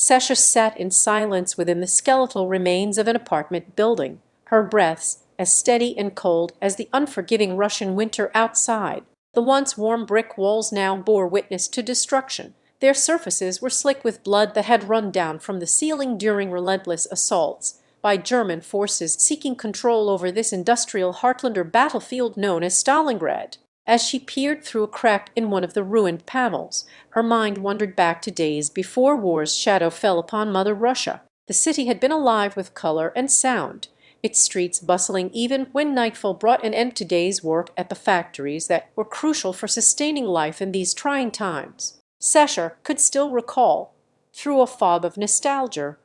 Sasha sat in silence within the skeletal remains of an apartment building, her breaths as steady and cold as the unforgiving Russian winter outside. The once warm brick walls now bore witness to destruction. Their surfaces were slick with blood that had run down from the ceiling during relentless assaults by German forces seeking control over this industrial heartland or battlefield known as Stalingrad. As she peered through a crack in one of the ruined panels, her mind wandered back to days before war's shadow fell upon Mother Russia. The city had been alive with color and sound, its streets bustling even when nightfall brought an end to days' work at the factories that were crucial for sustaining life in these trying times. Sasha could still recall, through a fog of nostalgia,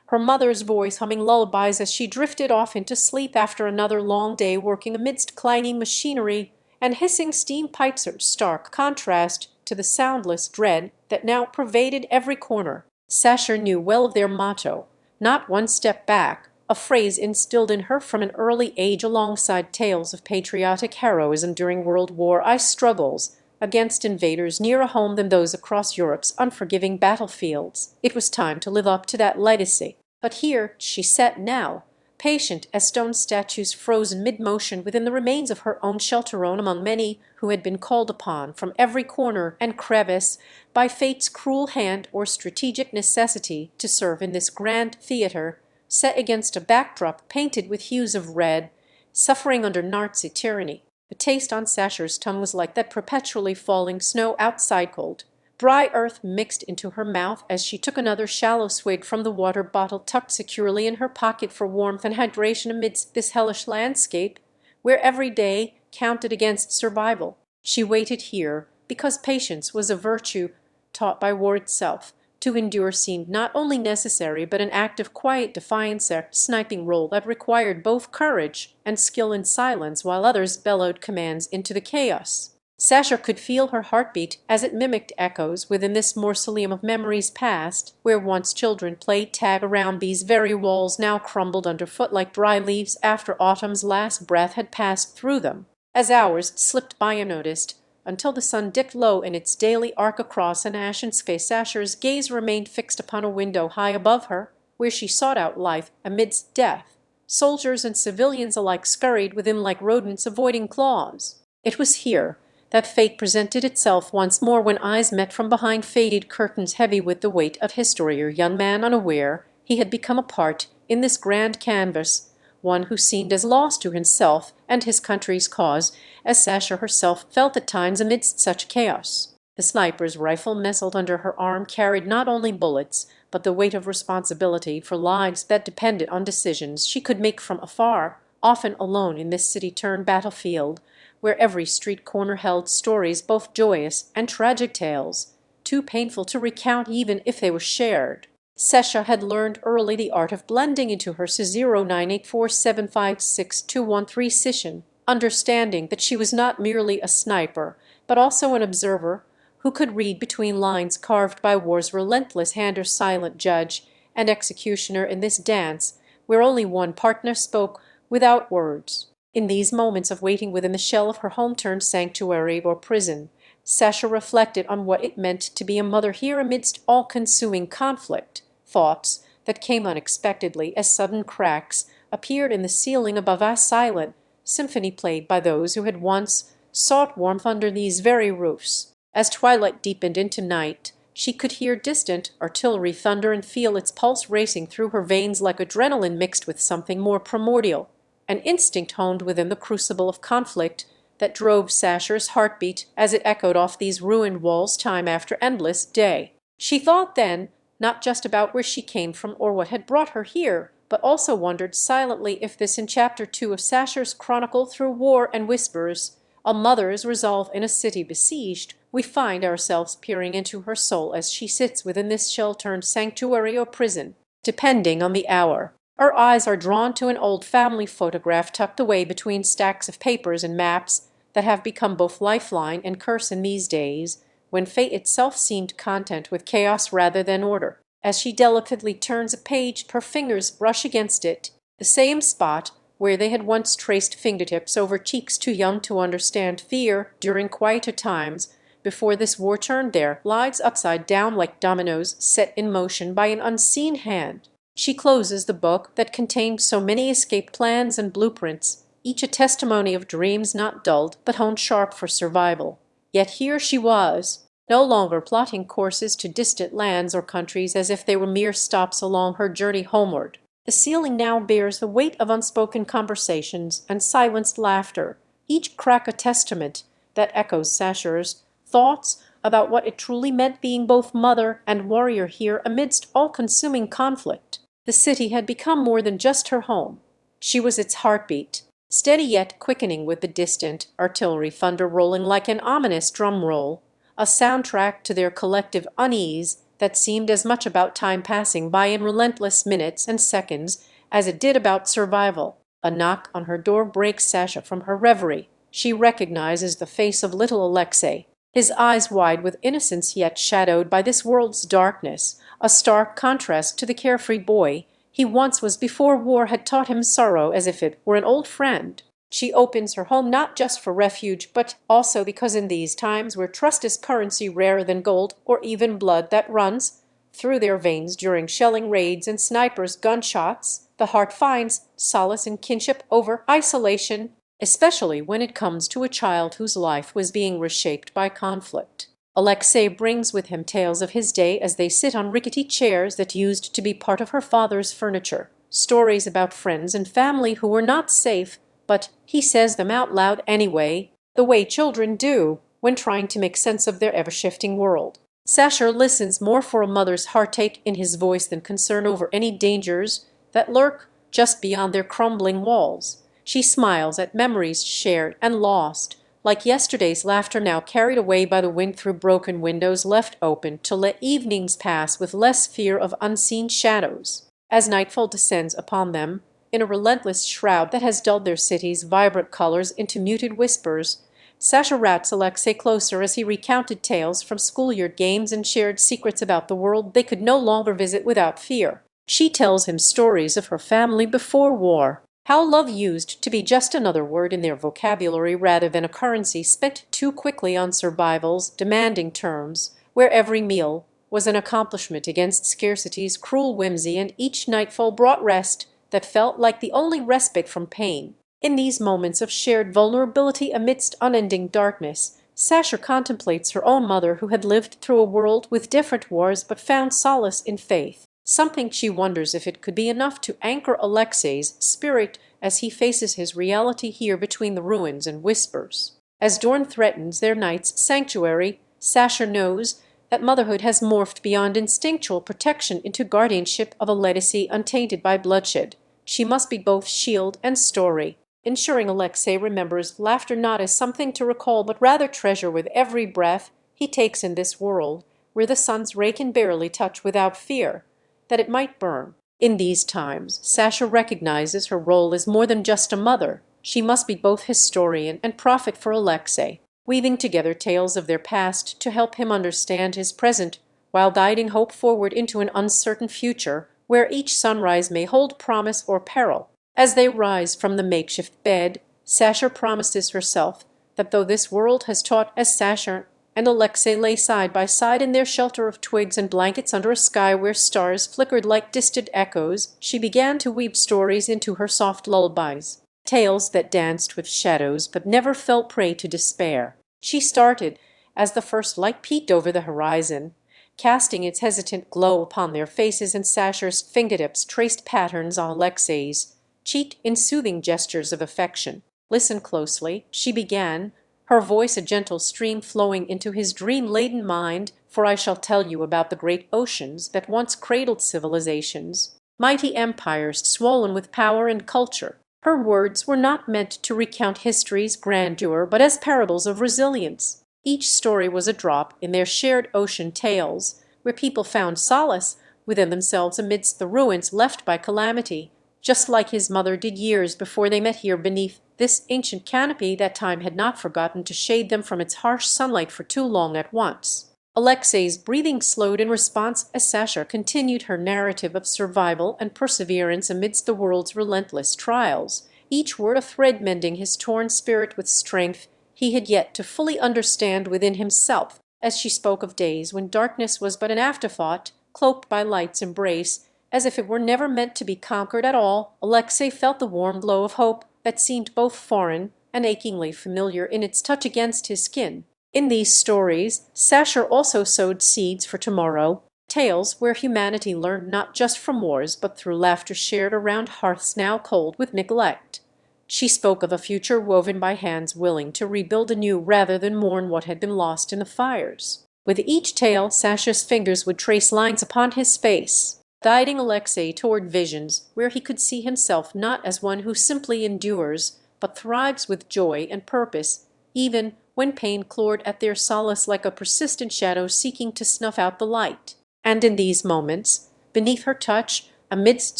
her mother's voice humming lullabies as she drifted off into sleep after another long day working amidst clanging machinery and hissing steam pipes, stark contrast to the soundless dread that now pervaded every corner. Sasha knew well of their motto, "Not one step back," a phrase instilled in her from an early age alongside tales of patriotic heroism during World War I struggles against invaders nearer home than those across Europe's unforgiving battlefields. It was time to live up to that legacy. But here she sat now, patient as stone statues frozen mid-motion within the remains of her own shelterone among many who had been called upon from every corner and crevice by fate's cruel hand or strategic necessity to serve in this grand theatre set against a backdrop painted with hues of red, suffering under Nazi tyranny. The taste on Sasha's tongue was like that perpetually falling snow outside cold. Dry earth mixed into her mouth as she took another shallow swig from the water bottle tucked securely in her pocket for warmth and hydration amidst this hellish landscape, where every day counted against survival. She waited here because patience was a virtue taught by war itself. To endure seemed not only necessary but an act of quiet defiance, a sniping role that required both courage and skill in silence while others bellowed commands into the chaos. Sasha could feel her heartbeat as it mimicked echoes within this mausoleum of memories past, where once children played tag around these very walls now crumbled underfoot like dry leaves after autumn's last breath had passed through them. As hours slipped by unnoticed, until the sun dipped low in its daily arc across an ashen sky, Sasha's gaze remained fixed upon a window high above her, where she sought out life amidst death. Soldiers and civilians alike scurried within like rodents avoiding claws. It was here that fate presented itself once more when eyes met from behind faded curtains heavy with the weight of history. A young man unaware he had become a part in this grand canvas, one who seemed as lost to himself and his country's cause as Sasha herself felt at times amidst such chaos. The sniper's rifle nestled under her arm carried not only bullets, but the weight of responsibility for lives that depended on decisions she could make from afar, often alone in this city-turned-battlefield, where every street corner held stories both joyous and tragic tales, too painful to recount even if they were shared. Sasha had learned early the art of blending into her 0984756213 session, understanding that she was not merely a sniper, but also an observer who could read between lines carved by war's relentless hand, or silent judge and executioner in this dance where only one partner spoke without words. In these moments of waiting within the shell of her home-turned sanctuary or prison, Sasha reflected on what it meant to be a mother here amidst all-consuming conflict, thoughts that came unexpectedly as sudden cracks appeared in the ceiling above, a silent symphony played by those who had once sought warmth under these very roofs. As twilight deepened into night, she could hear distant artillery thunder and feel its pulse racing through her veins like adrenaline mixed with something more primordial, an instinct honed within the crucible of conflict that drove Sasha's heartbeat as it echoed off these ruined walls time after endless day. She thought then not just about where she came from or what had brought her here, but also wondered silently if this in Chapter 2 of Sasha's chronicle through war and whispers, a mother's resolve in a city besieged, we find ourselves peering into her soul as she sits within this shell-turned sanctuary or prison, depending on the hour. Our eyes are drawn to an old family photograph tucked away between stacks of papers and maps that have become both lifeline and curse in these days, when fate itself seemed content with chaos rather than order. As she delicately turns a page, her fingers brush against it, the same spot where they had once traced fingertips over cheeks too young to understand fear during quieter times, before this war turned their lives upside down like dominoes set in motion by an unseen hand. She closes the book that contained so many escape plans and blueprints, each a testimony of dreams not dulled but honed sharp for survival. Yet here she was, no longer plotting courses to distant lands or countries as if they were mere stops along her journey homeward. The ceiling now bears the weight of unspoken conversations and silenced laughter, each crack a testament that echoes Sasha's thoughts about what it truly meant being both mother and warrior here amidst all-consuming conflict. The city had become more than just her home. She was its heartbeat, steady yet quickening with the distant artillery thunder rolling like an ominous drum roll, a soundtrack to their collective unease that seemed as much about time passing by in relentless minutes and seconds as it did about survival. A knock on her door breaks Sasha from her reverie. She recognizes the face of little Alexei, his eyes wide with innocence yet shadowed by this world's darkness, a stark contrast to the carefree boy he once was before war had taught him sorrow as if it were an old friend. She opens her home not just for refuge, but also because in these times where trust is currency rarer than gold or even blood that runs through their veins during shelling raids and snipers' gunshots, the heart finds solace in kinship over isolation, especially when it comes to a child whose life was being reshaped by conflict. Alexei brings with him tales of his day as they sit on rickety chairs that used to be part of her father's furniture, stories about friends and family who were not safe, but he says them out loud anyway, the way children do when trying to make sense of their ever-shifting world. Sasha listens more for a mother's heartache in his voice than concern over any dangers that lurk just beyond their crumbling walls. She smiles at memories shared and lost, like yesterday's laughter now carried away by the wind through broken windows left open to let evenings pass with less fear of unseen shadows. As nightfall descends upon them, in a relentless shroud that has dulled their city's vibrant colors into muted whispers, Sasha rats Alexei closer as he recounted tales from schoolyard games and shared secrets about the world they could no longer visit without fear. She tells him stories of her family before war, how love used to be just another word in their vocabulary rather than a currency spent too quickly on survival's demanding terms, where every meal was an accomplishment against scarcity's cruel whimsy and each nightfall brought rest that felt like the only respite from pain. In these moments of shared vulnerability amidst unending darkness, Sasha contemplates her own mother who had lived through a world with different wars but found solace in faith, something she wonders if it could be enough to anchor Alexei's spirit as he faces his reality here between the ruins and whispers. As dawn threatens their night's sanctuary, Sasha knows that motherhood has morphed beyond instinctual protection into guardianship of a legacy untainted by bloodshed. She must be both shield and story, ensuring Alexei remembers laughter not as something to recall but rather treasure with every breath he takes in this world, where the sun's ray can barely touch without fear that it might burn. In these times, Sasha recognizes her role as more than just a mother. She must be both historian and prophet for Alexei, weaving together tales of their past to help him understand his present while guiding hope forward into an uncertain future where each sunrise may hold promise or peril. As they rise from the makeshift bed, Sasha promises herself that though this world has taught, as Sasha and Alexei lay side by side in their shelter of twigs and blankets under a sky where stars flickered like distant echoes, she began to weave stories into her soft lullabies, tales that danced with shadows but never fell prey to despair. She started as the first light peeked over the horizon, casting its hesitant glow upon their faces, and Sasha's fingertips traced patterns on Alexei's cheek in soothing gestures of affection. "Listen closely," she began, her voice a gentle stream flowing into his dream-laden mind, "for I shall tell you about the great oceans that once cradled civilizations, mighty empires swollen with power and culture." Her words were not meant to recount history's grandeur, but as parables of resilience. Each story was a drop in their shared ocean tales, where people found solace within themselves amidst the ruins left by calamity, just like his mother did years before they met here beneath this ancient canopy that time had not forgotten to shade them from its harsh sunlight for too long at once. Alexei's breathing slowed in response as Sasha continued her narrative of survival and perseverance amidst the world's relentless trials, each word a thread mending his torn spirit with strength he had yet to fully understand within himself. as she spoke of days when darkness was but an afterthought, cloaked by light's embrace, as if it were never meant to be conquered at all. Alexei felt the warm glow of hope that seemed both foreign and achingly familiar in its touch against his skin. In these stories, Sasha also sowed seeds for tomorrow, tales where humanity learned not just from wars but through laughter shared around hearths now cold with neglect. She spoke of a future woven by hands willing to rebuild anew rather than mourn what had been lost in the fires. With each tale, Sasha's fingers would trace lines upon his face, guiding Alexei toward visions where he could see himself not as one who simply endures, but thrives with joy and purpose, even when pain clawed at their solace like a persistent shadow seeking to snuff out the light. And in these moments, beneath her touch, amidst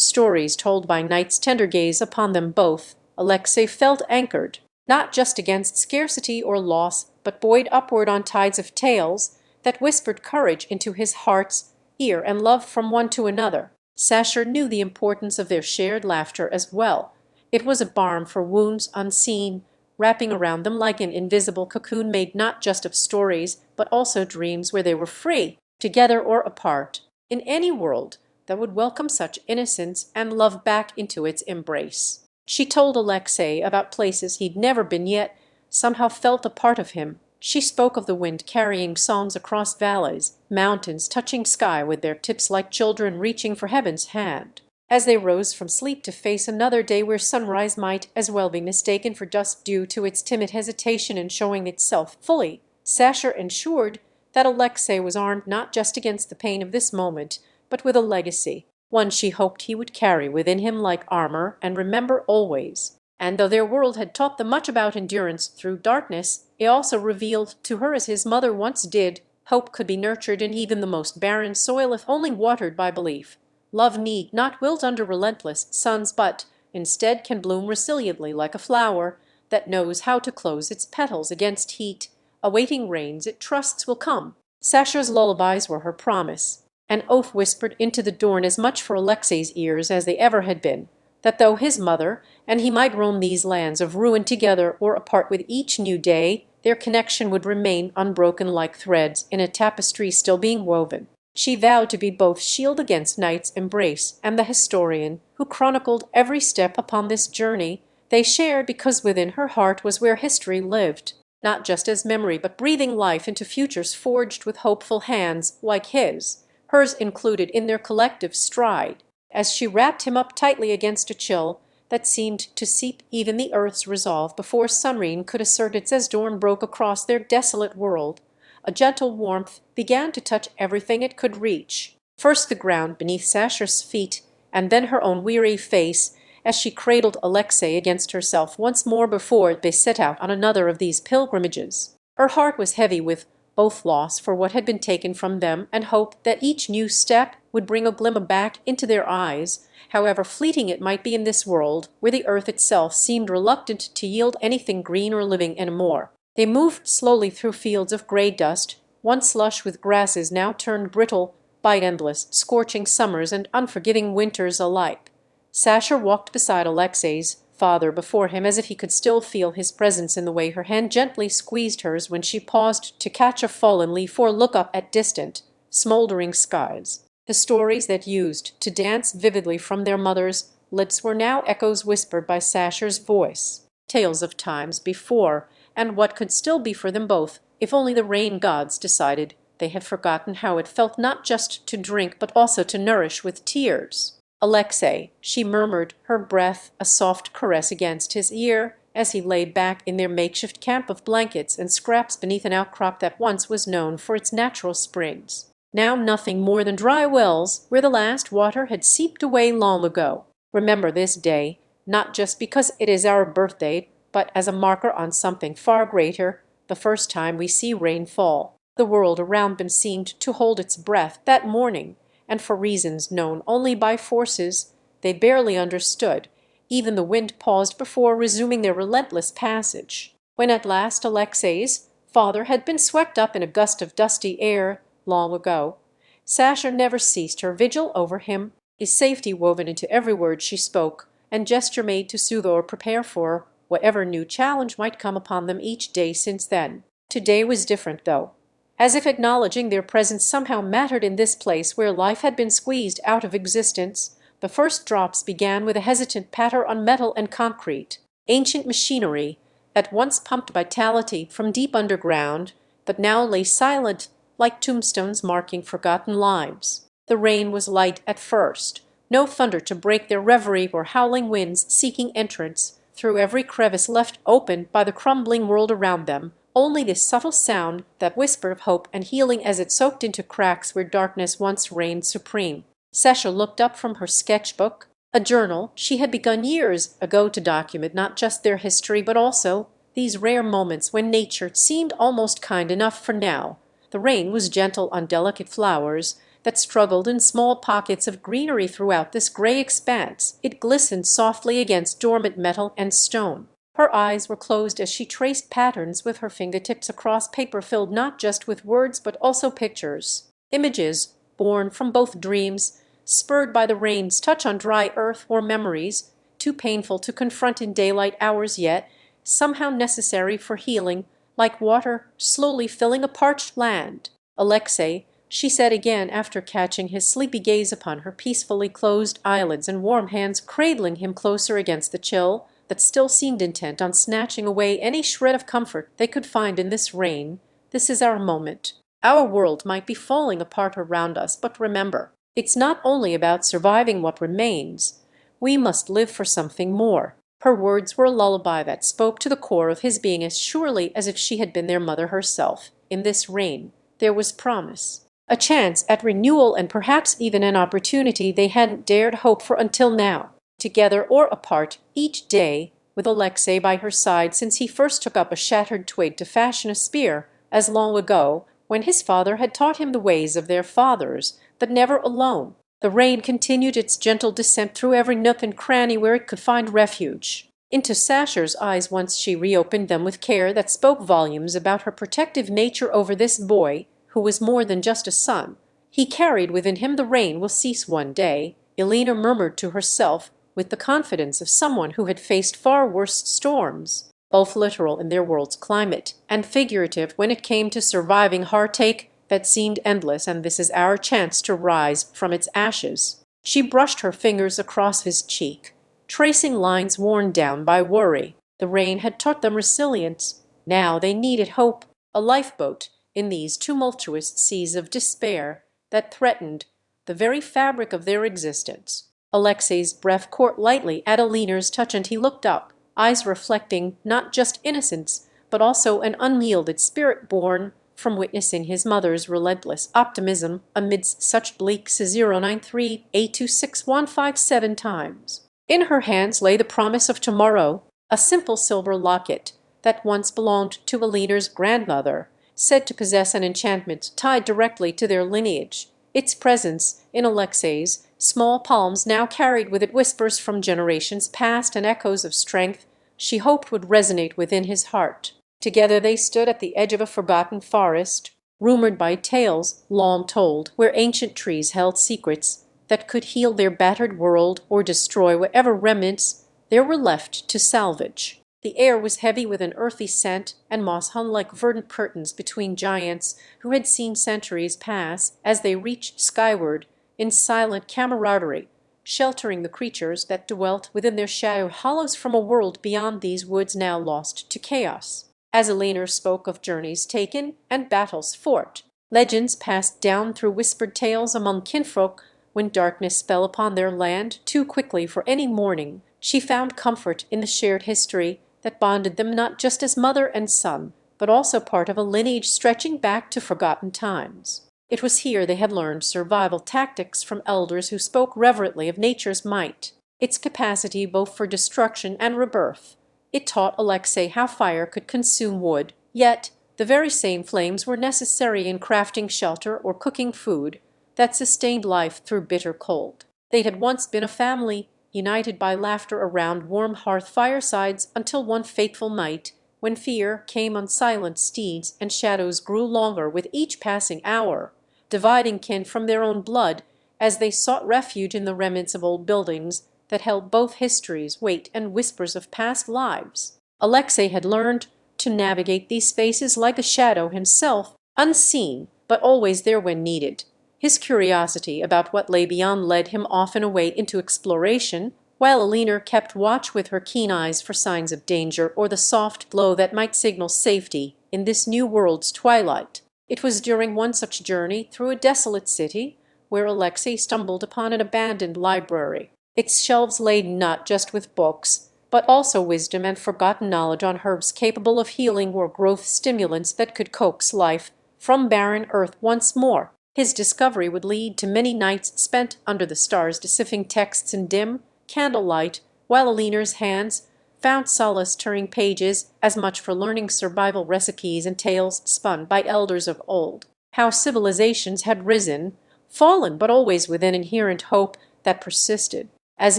stories told by night's tender gaze upon them both, Alexei felt anchored, not just against scarcity or loss, but buoyed upward on tides of tales that whispered courage into his heart's ear and love from one to another. Sasha knew the importance of their shared laughter as well. It was a balm for wounds unseen, wrapping around them like an invisible cocoon made not just of stories, but also dreams where they were free, together or apart, in any world that would welcome such innocence and love back into its embrace. She told Alexei about places he'd never been yet somehow felt a part of him. She spoke of the wind carrying songs across valleys, mountains touching sky with their tips like children reaching for heaven's hand, as they rose from sleep to face another day where sunrise might as well be mistaken for dusk due to its timid hesitation in showing itself fully. Sasha ensured that Alexei was armed not just against the pain of this moment, but with a legacy, one she hoped he would carry within him like armor and remember always. And though their world had taught them much about endurance through darkness, it also revealed to her, as his mother once did, hope could be nurtured in even the most barren soil if only watered by belief. Love need not wilt under relentless suns, but instead can bloom resiliently like a flower that knows how to close its petals against heat, awaiting rains it trusts will come. Sasha's lullabies were her promise, an oath whispered into the dawn as much for Alexei's ears as they ever had been, that though his mother and he might roam these lands of ruin together or apart with each new day, their connection would remain unbroken like threads in a tapestry still being woven. She vowed to be both shield against night's embrace and the historian who chronicled every step upon this journey they shared, because within her heart was where history lived, not just as memory but breathing life into futures forged with hopeful hands like his, hers included in their collective stride. As she wrapped him up tightly against a chill that seemed to seep even the earth's resolve before sunrain could assert its as dawn broke across their desolate world, a gentle warmth began to touch everything it could reach. First the ground beneath Sasha's feet, and then her own weary face, as she cradled Alexei against herself once more before they set out on another of these pilgrimages. Her heart was heavy with both loss for what had been taken from them and hope that each new step would bring a glimmer back into their eyes, however fleeting it might be in this world where the earth itself seemed reluctant to yield anything green or living anymore. They moved slowly through fields of gray dust, once lush with grasses now turned brittle by endless, scorching summers and unforgiving winters alike. Sasha walked beside Alexei's father before him as if he could still feel his presence in the way her hand gently squeezed hers when she paused to catch a fallen leaf or look up at distant, smoldering skies. The stories that used to dance vividly from their mother's lips were now echoes whispered by Sasha's voice, tales of times before, and what could still be for them both, if only the rain gods decided they had forgotten how it felt not just to drink but also to nourish with tears. Alexei, she murmured, her breath a soft caress against his ear, as he lay back in their makeshift camp of blankets and scraps beneath an outcrop that once was known for its natural springs. Now nothing more than dry wells where the last water had seeped away long ago. Remember this day, not just because it is our birthday, but as a marker on something far greater, the first time we see rain fall. The world around them seemed to hold its breath that morning, and for reasons known only by forces they barely understood, even the wind paused before resuming their relentless passage. When at last Alexei's father had been swept up in a gust of dusty air long ago, Sasha never ceased her vigil over him, his safety woven into every word she spoke, and gesture made to soothe or prepare for whatever new challenge might come upon them each day since then. Today was different, though. as if acknowledging their presence somehow mattered in this place where life had been squeezed out of existence. The first drops began with a hesitant patter on metal and concrete, ancient machinery that once pumped vitality from deep underground, but now lay silent like tombstones marking forgotten lives. The rain was light at first, no thunder to break their reverie or howling winds seeking entrance through every crevice left open by the crumbling world around them, only this subtle sound that whispered of hope and healing as it soaked into cracks where darkness once reigned supreme. Sasha looked up from her sketchbook, a journal she had begun years ago to document not just their history but also these rare moments when nature seemed almost kind enough for now. The rain was gentle on delicate flowers that struggled in small pockets of greenery throughout this gray expanse. It glistened softly against dormant metal and stone. Her eyes were closed as she traced patterns with her fingertips across paper filled not just with words but also pictures. Images born from both dreams, spurred by the rain's touch on dry earth, or memories too painful to confront in daylight hours yet somehow necessary for healing, like water slowly filling a parched land. "Alexei," she said again after catching his sleepy gaze upon her peacefully closed eyelids and warm hands cradling him closer against the chill that still seemed intent on snatching away any shred of comfort they could find in this rain, "this is our moment. Our world might be falling apart around us, but remember, it's not only about surviving what remains. We must live for something more." Her words were a lullaby that spoke to the core of his being as surely as if she had been their mother herself. In this rain there was promise, a chance at renewal, and perhaps even an opportunity they hadn't dared hope for until now. Together or apart, each day, with Alexei by her side since he first took up a shattered twig to fashion a spear, as long ago, when his father had taught him the ways of their fathers, but never alone. The rain continued its gentle descent through every nook and cranny where it could find refuge. Into Sasha's eyes once she reopened them with care that spoke volumes about her protective nature over this boy, who was more than just a son. He carried within him the rain will cease one day, Elena murmured to herself, with the confidence of someone who had faced far worse storms, both literal in their world's climate and figurative when it came to surviving heartache that seemed endless. "And this is our chance to rise from its ashes." She brushed her fingers across his cheek, tracing lines worn down by worry. The rain had taught them resilience. Now they needed hope, a lifeboat in these tumultuous seas of despair that threatened the very fabric of their existence. Alexei's breath caught lightly at Eleanor's touch, and he looked up, eyes reflecting not just innocence, but also an unyielded spirit born from witnessing his mother's relentless optimism amidst such bleak 093-826-157 times. In her hands lay the promise of tomorrow, a simple silver locket that once belonged to Eleanor's grandmother, said to possess an enchantment tied directly to their lineage. Its presence in Alexei's small palms now carried with it whispers from generations past and echoes of strength she hoped would resonate within his heart. Together they stood at the edge of a forgotten forest, rumored by tales long told, where ancient trees held secrets that could heal their battered world or destroy whatever remnants there were left to salvage. The air was heavy with an earthy scent, and moss hung like verdant curtains between giants who had seen centuries pass as they reached skyward in silent camaraderie, sheltering the creatures that dwelt within their shadowed hollows from a world beyond these woods now lost to chaos. As Eleanor spoke of journeys taken and battles fought, legends passed down through whispered tales among kinfolk when darkness fell upon their land too quickly for any mourning, she found comfort in the shared history that bonded them not just as mother and son, but also part of a lineage stretching back to forgotten times. It was here they had learned survival tactics from elders who spoke reverently of nature's might, its capacity both for destruction and rebirth. It taught Alexei how fire could consume wood, yet the very same flames were necessary in crafting shelter or cooking food that sustained life through bitter cold. They had once been a family, united by laughter around warm hearth firesides, until one fateful night, when fear came on silent steeds and shadows grew longer with each passing hour, dividing kin from their own blood as they sought refuge in the remnants of old buildings that held both histories, weight, and whispers of past lives. Alexei had learned to navigate these spaces like a shadow himself, unseen, but always there when needed. His curiosity about what lay beyond led him often away into exploration, while Aline kept watch with her keen eyes for signs of danger or the soft glow that might signal safety in this new world's twilight. It was during one such journey through a desolate city where Alexei stumbled upon an abandoned library, its shelves laden not just with books, but also wisdom and forgotten knowledge on herbs capable of healing or growth stimulants that could coax life from barren earth once more. His discovery would lead to many nights spent under the stars deciphering texts in dim candlelight, while Aline's hands found solace turning pages as much for learning survival recipes and tales spun by elders of old. How civilizations had risen, fallen, but always with an inherent hope that persisted. As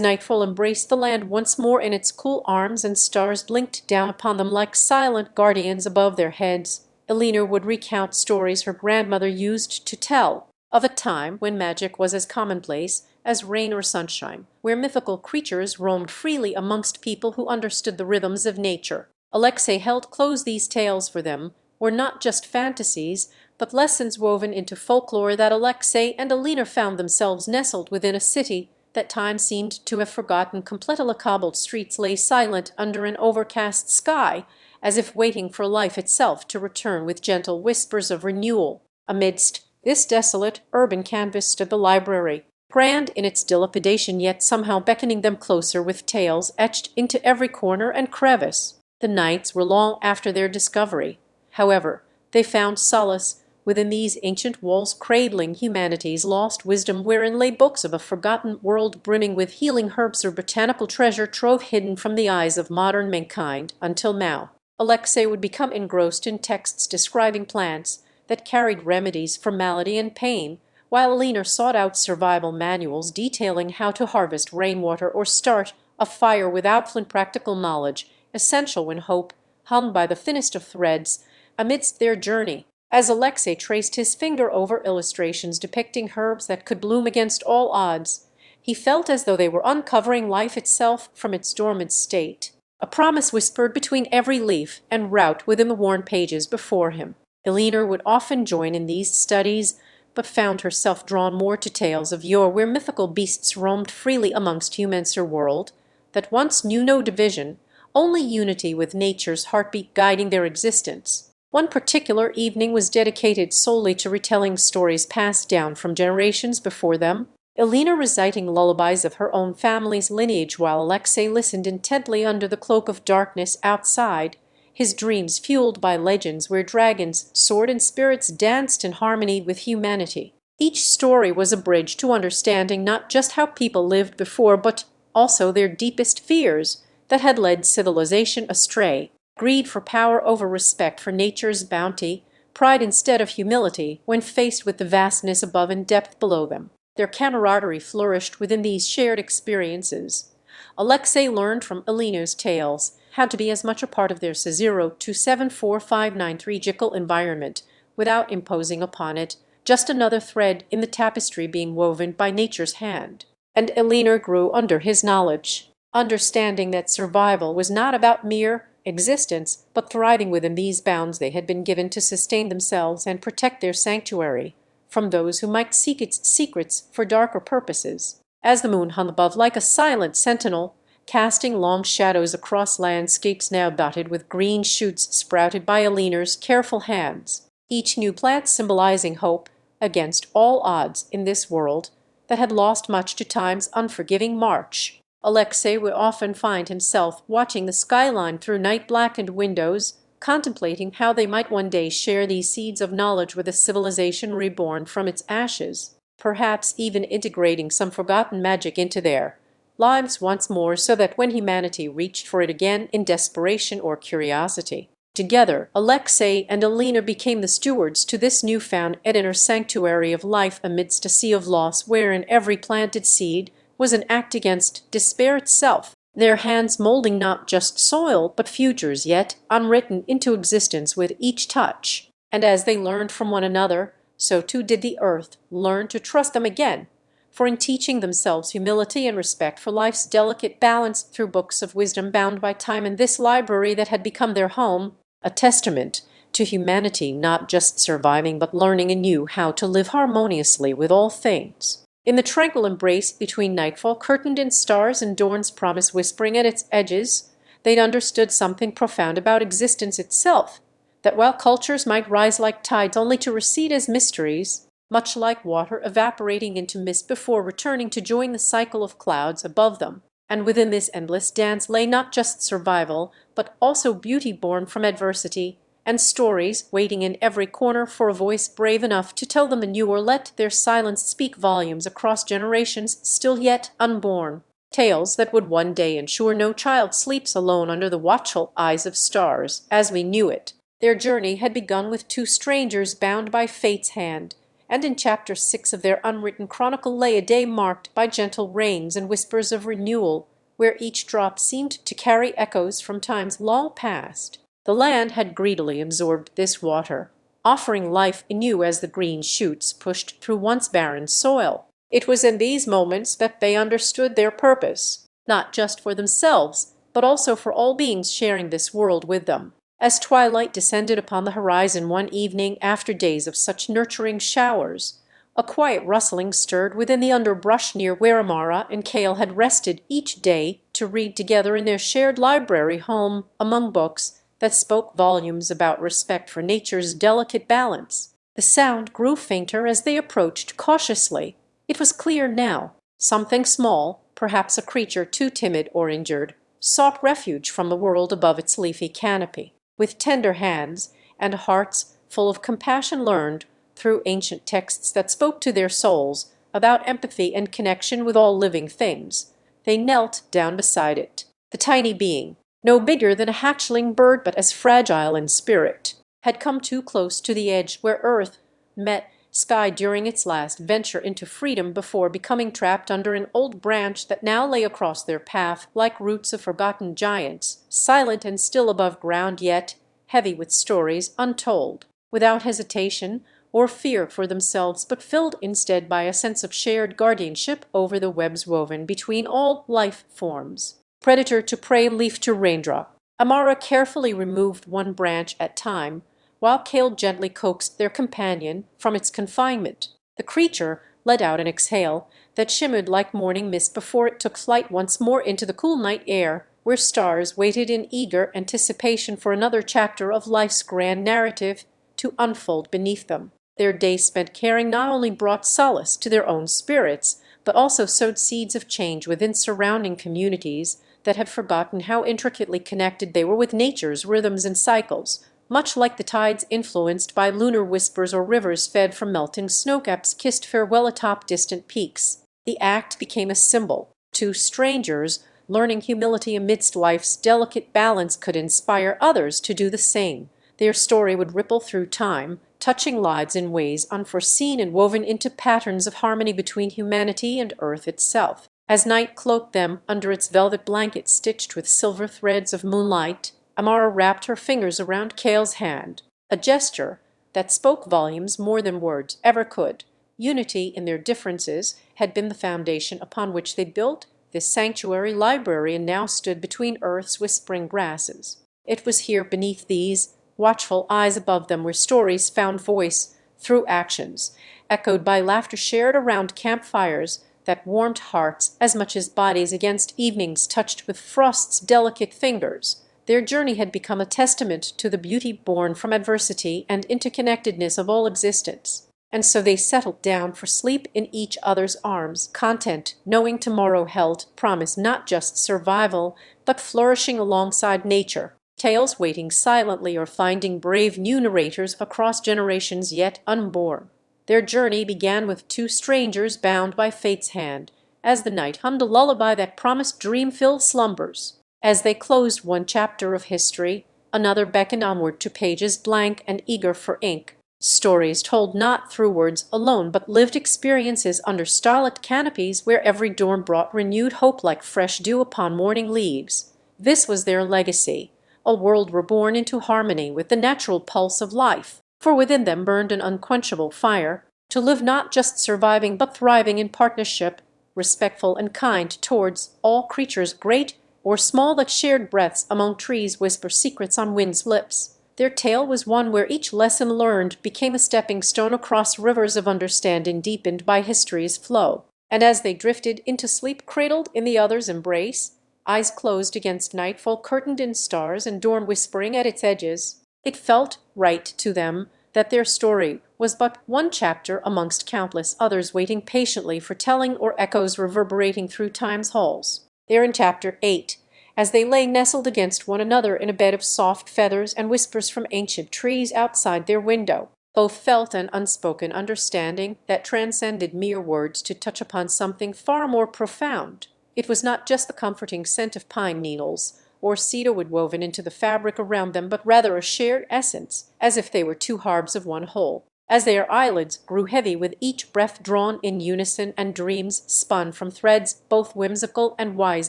nightfall embraced the land once more in its cool arms and stars blinked down upon them like silent guardians above their heads, Aline would recount stories her grandmother used to tell, of a time when magic was as commonplace as rain or sunshine, where mythical creatures roamed freely amongst people who understood the rhythms of nature. Alexei held close these tales for them were not just fantasies, but lessons woven into folklore that Alexei and Aline found themselves nestled within a city that time seemed to have forgotten. Completely cobbled streets lay silent under an overcast sky, as if waiting for life itself to return with gentle whispers of renewal. Amidst this desolate urban canvas stood the library, grand in its dilapidation yet somehow beckoning them closer with tales etched into every corner and crevice. The nights were long after their discovery. However, they found solace within these ancient walls cradling humanity's lost wisdom, wherein lay books of a forgotten world brimming with healing herbs or botanical treasure trove hidden from the eyes of modern mankind. Until now, Alexei would become engrossed in texts describing plants that carried remedies for malady and pain, while Aline sought out survival manuals detailing how to harvest rainwater or start a fire without flint. Practical knowledge, essential when hope hung by the thinnest of threads amidst their journey. As Alexei traced his finger over illustrations depicting herbs that could bloom against all odds, he felt as though they were uncovering life itself from its dormant state, a promise whispered between every leaf and route within the worn pages before him. Aline would often join in these studies, but found herself drawn more to tales of yore, where mythical beasts roamed freely amongst humans, a world that once knew no division, only unity with nature's heartbeat guiding their existence. One particular evening was dedicated solely to retelling stories passed down from generations before them, Aline reciting lullabies of her own family's lineage while Alexei listened intently under the cloak of darkness outside, his dreams fueled by legends where dragons soared and spirits danced in harmony with humanity. Each story was a bridge to understanding not just how people lived before, but also their deepest fears that had led civilization astray: greed for power over respect for nature's bounty, pride instead of humility when faced with the vastness above and depth below them. Their camaraderie flourished within these shared experiences. Alexei learned from Aline's tales how to be as much a part of their 0-274-593 environment without imposing upon it, just another thread in the tapestry being woven by nature's hand. And Aline grew under his knowledge, understanding that survival was not about mere existence, but thriving within these bounds they had been given to sustain themselves and protect their sanctuary from those who might seek its secrets for darker purposes. As the moon hung above like a silent sentinel, casting long shadows across landscapes now dotted with green shoots sprouted by Aline's careful hands, each new plant symbolizing hope against all odds in this world that had lost much to time's unforgiving march. Alexei would often find himself watching the skyline through night-blackened windows, contemplating how they might one day share these seeds of knowledge with a civilization reborn from its ashes, perhaps even integrating some forgotten magic into their lives once more, so that when humanity reached for it again in desperation or curiosity, together Alexei and Aline became the stewards to this newfound inner sanctuary of life amidst a sea of loss, wherein every planted seed was an act against despair itself, their hands molding not just soil but futures yet unwritten into existence with each touch. And as they learned from one another, so too did the earth learn to trust them again, for in teaching themselves humility and respect for life's delicate balance through books of wisdom bound by time in this library that had become their home, a testament to humanity not just surviving but learning anew how to live harmoniously with all things. In the tranquil embrace between nightfall curtained in stars and dawn's promise whispering at its edges, they'd understood something profound about existence itself, that while cultures might rise like tides only to recede as mysteries, much like water evaporating into mist before returning to join the cycle of clouds above them, and within this endless dance lay not just survival, but also beauty born from adversity, and stories waiting in every corner for a voice brave enough to tell them anew or let their silence speak volumes across generations still yet unborn. Tales that would one day ensure no child sleeps alone under the watchful eyes of stars, as we knew it. Their journey had begun with two strangers bound by fate's hand, and in chapter 6 of their unwritten chronicle lay a day marked by gentle rains and whispers of renewal, where each drop seemed to carry echoes from times long past. The land had greedily absorbed this water, offering life anew as the green shoots pushed through once barren soil. It was in these moments that they understood their purpose, not just for themselves, but also for all beings sharing this world with them. As twilight descended upon the horizon one evening after days of such nurturing showers, a quiet rustling stirred within the underbrush near where Amara and Cale had rested each day to read together in their shared library home among books that spoke volumes about respect for nature's delicate balance. The sound grew fainter as they approached cautiously. It was clear now. Something small, perhaps a creature too timid or injured, sought refuge from the world above its leafy canopy. With tender hands and hearts full of compassion learned through ancient texts that spoke to their souls about empathy and connection with all living things, they knelt down beside it. The tiny being, no bigger than a hatchling bird but as fragile in spirit, had come too close to the edge where earth met sky during its last venture into freedom before becoming trapped under an old branch that now lay across their path like roots of forgotten giants, silent and still above ground yet heavy with stories untold, without hesitation or fear for themselves but filled instead by a sense of shared guardianship over the webs woven between all life forms. Predator to prey, leaf to raindrop, Amara carefully removed one branch at time, while Cale gently coaxed their companion from its confinement. The creature let out an exhale that shimmered like morning mist before it took flight once more into the cool night air, where stars waited in eager anticipation for another chapter of life's grand narrative to unfold beneath them. Their day spent caring not only brought solace to their own spirits, but also sowed seeds of change within surrounding communities that had forgotten how intricately connected they were with nature's rhythms and cycles, much like the tides influenced by lunar whispers or rivers fed from melting snowcaps kissed farewell atop distant peaks. The act became a symbol. Two strangers, learning humility amidst life's delicate balance, could inspire others to do the same. Their story would ripple through time, touching lives in ways unforeseen and woven into patterns of harmony between humanity and earth itself. As night cloaked them under its velvet blanket stitched with silver threads of moonlight, Amara wrapped her fingers around Cale's hand, a gesture that spoke volumes more than words ever could. Unity in their differences had been the foundation upon which they built this sanctuary library and now stood between earth's whispering grasses. It was here beneath these watchful eyes above them where stories found voice through actions, echoed by laughter shared around campfires that warmed hearts as much as bodies against evenings touched with frost's delicate fingers. Their journey had become a testament to the beauty born from adversity and interconnectedness of all existence. And so they settled down for sleep in each other's arms, content, knowing tomorrow held promise not just survival, but flourishing alongside nature, tales waiting silently or finding brave new narrators across generations yet unborn. Their journey began with two strangers bound by fate's hand, as the night hummed a lullaby that promised dream-filled slumbers. As they closed one chapter of history, another beckoned onward to pages blank and eager for ink. Stories told not through words alone, but lived experiences under starlit canopies where every dawn brought renewed hope like fresh dew upon morning leaves. This was their legacy, a world reborn into harmony with the natural pulse of life, for within them burned an unquenchable fire, to live not just surviving but thriving in partnership, respectful and kind towards all creatures great or small that shared breaths among trees whisper secrets on wind's lips. Their tale was one where each lesson learned became a stepping stone across rivers of understanding deepened by history's flow. And as they drifted into sleep cradled in the other's embrace, eyes closed against nightfall curtained in stars and dawn whispering at its edges, it felt right to them that their story was but one chapter amongst countless others waiting patiently for telling or echoes reverberating through time's halls. There in chapter 8, as they lay nestled against one another in a bed of soft feathers and whispers from ancient trees outside their window, both felt an unspoken understanding that transcended mere words to touch upon something far more profound. It was not just the comforting scent of pine needles or cedarwood woven into the fabric around them, but rather a shared essence, as if they were two halves of one whole. As their eyelids grew heavy with each breath drawn in unison and dreams spun from threads both whimsical and wise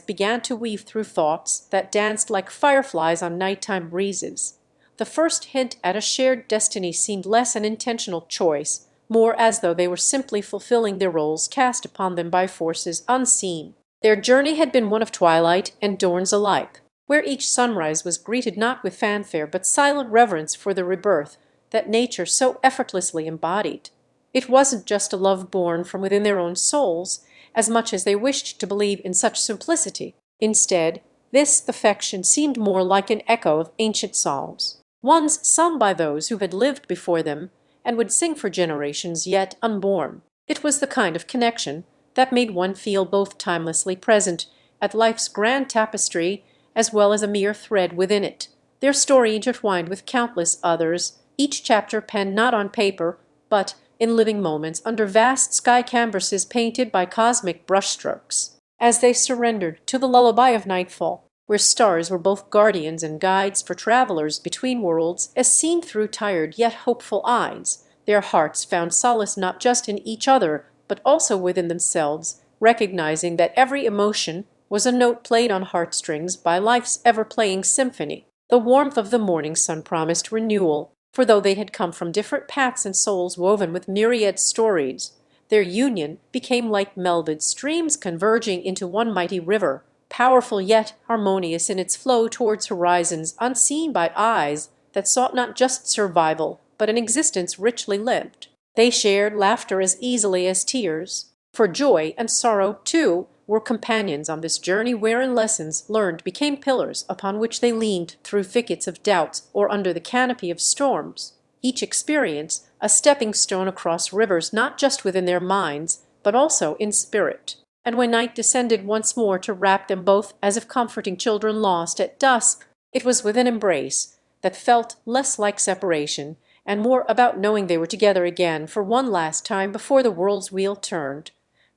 began to weave through thoughts that danced like fireflies on nighttime breezes, the first hint at a shared destiny seemed less an intentional choice, more as though they were simply fulfilling their roles cast upon them by forces unseen. Their journey had been one of twilight and dawns alike, where each sunrise was greeted not with fanfare but silent reverence for the rebirth that nature so effortlessly embodied. It wasn't just a love born from within their own souls, as much as they wished to believe in such simplicity. Instead, this affection seemed more like an echo of ancient psalms, ones sung by those who had lived before them and would sing for generations yet unborn. It was the kind of connection that made one feel both timelessly present at life's grand tapestry as well as a mere thread within it, their story intertwined with countless others, each chapter penned not on paper, but in living moments under vast sky canvases painted by cosmic brushstrokes. As they surrendered to the lullaby of nightfall, where stars were both guardians and guides for travelers between worlds, as seen through tired yet hopeful eyes, their hearts found solace not just in each other, but also within themselves, recognizing that every emotion was a note played on heartstrings by life's ever-playing symphony. The warmth of the morning sun promised renewal, for though they had come from different paths and souls woven with myriad stories, their union became like melded streams converging into one mighty river, powerful yet harmonious in its flow towards horizons unseen by eyes that sought not just survival, but an existence richly lived. They shared laughter as easily as tears, for joy and sorrow, too, were companions on this journey wherein lessons learned became pillars upon which they leaned through thickets of doubts or under the canopy of storms, each experience a stepping stone across rivers not just within their minds, but also in spirit. And when night descended once more to wrap them both as if comforting children lost at dusk, it was with an embrace that felt less like separation and more about knowing they were together again for one last time before the world's wheel turned,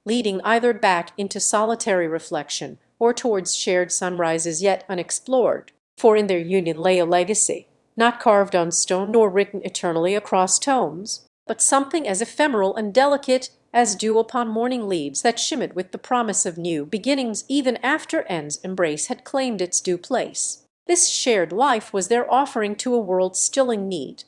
leading either back into solitary reflection or towards shared sunrises yet unexplored. For in their union lay a legacy, not carved on stone nor written eternally across tomes, but something as ephemeral and delicate as dew upon morning leaves that shimmered with the promise of new beginnings even after end's embrace had claimed its due place. This shared life was their offering to a world still in need.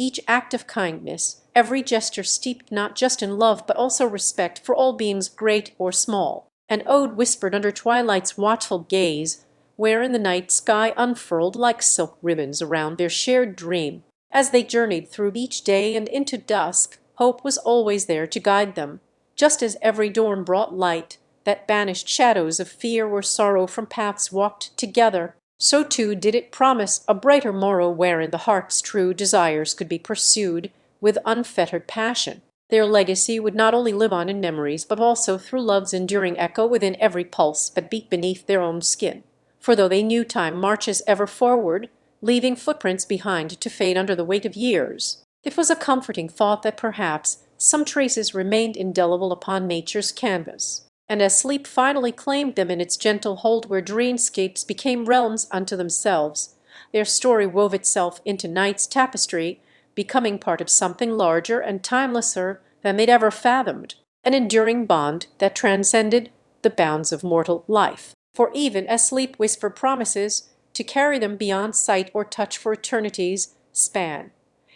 Each act of kindness, every gesture steeped not just in love but also respect for all beings great or small, an ode whispered under twilight's watchful gaze, wherein the night sky unfurled like silk ribbons around their shared dream. As they journeyed through each day and into dusk, hope was always there to guide them, just as every dawn brought light that banished shadows of fear or sorrow from paths walked together. So too did it promise a brighter morrow wherein the heart's true desires could be pursued with unfettered passion. Their legacy would not only live on in memories, but also through love's enduring echo within every pulse that beat beneath their own skin. For though they knew time marches ever forward, leaving footprints behind to fade under the weight of years, it was a comforting thought that perhaps some traces remained indelible upon nature's canvas. And as sleep finally claimed them in its gentle hold where dreamscapes became realms unto themselves, their story wove itself into night's tapestry, becoming part of something larger and timelesser than they'd ever fathomed, an enduring bond that transcended the bounds of mortal life. For even as sleep whispered promises to carry them beyond sight or touch for eternity's span,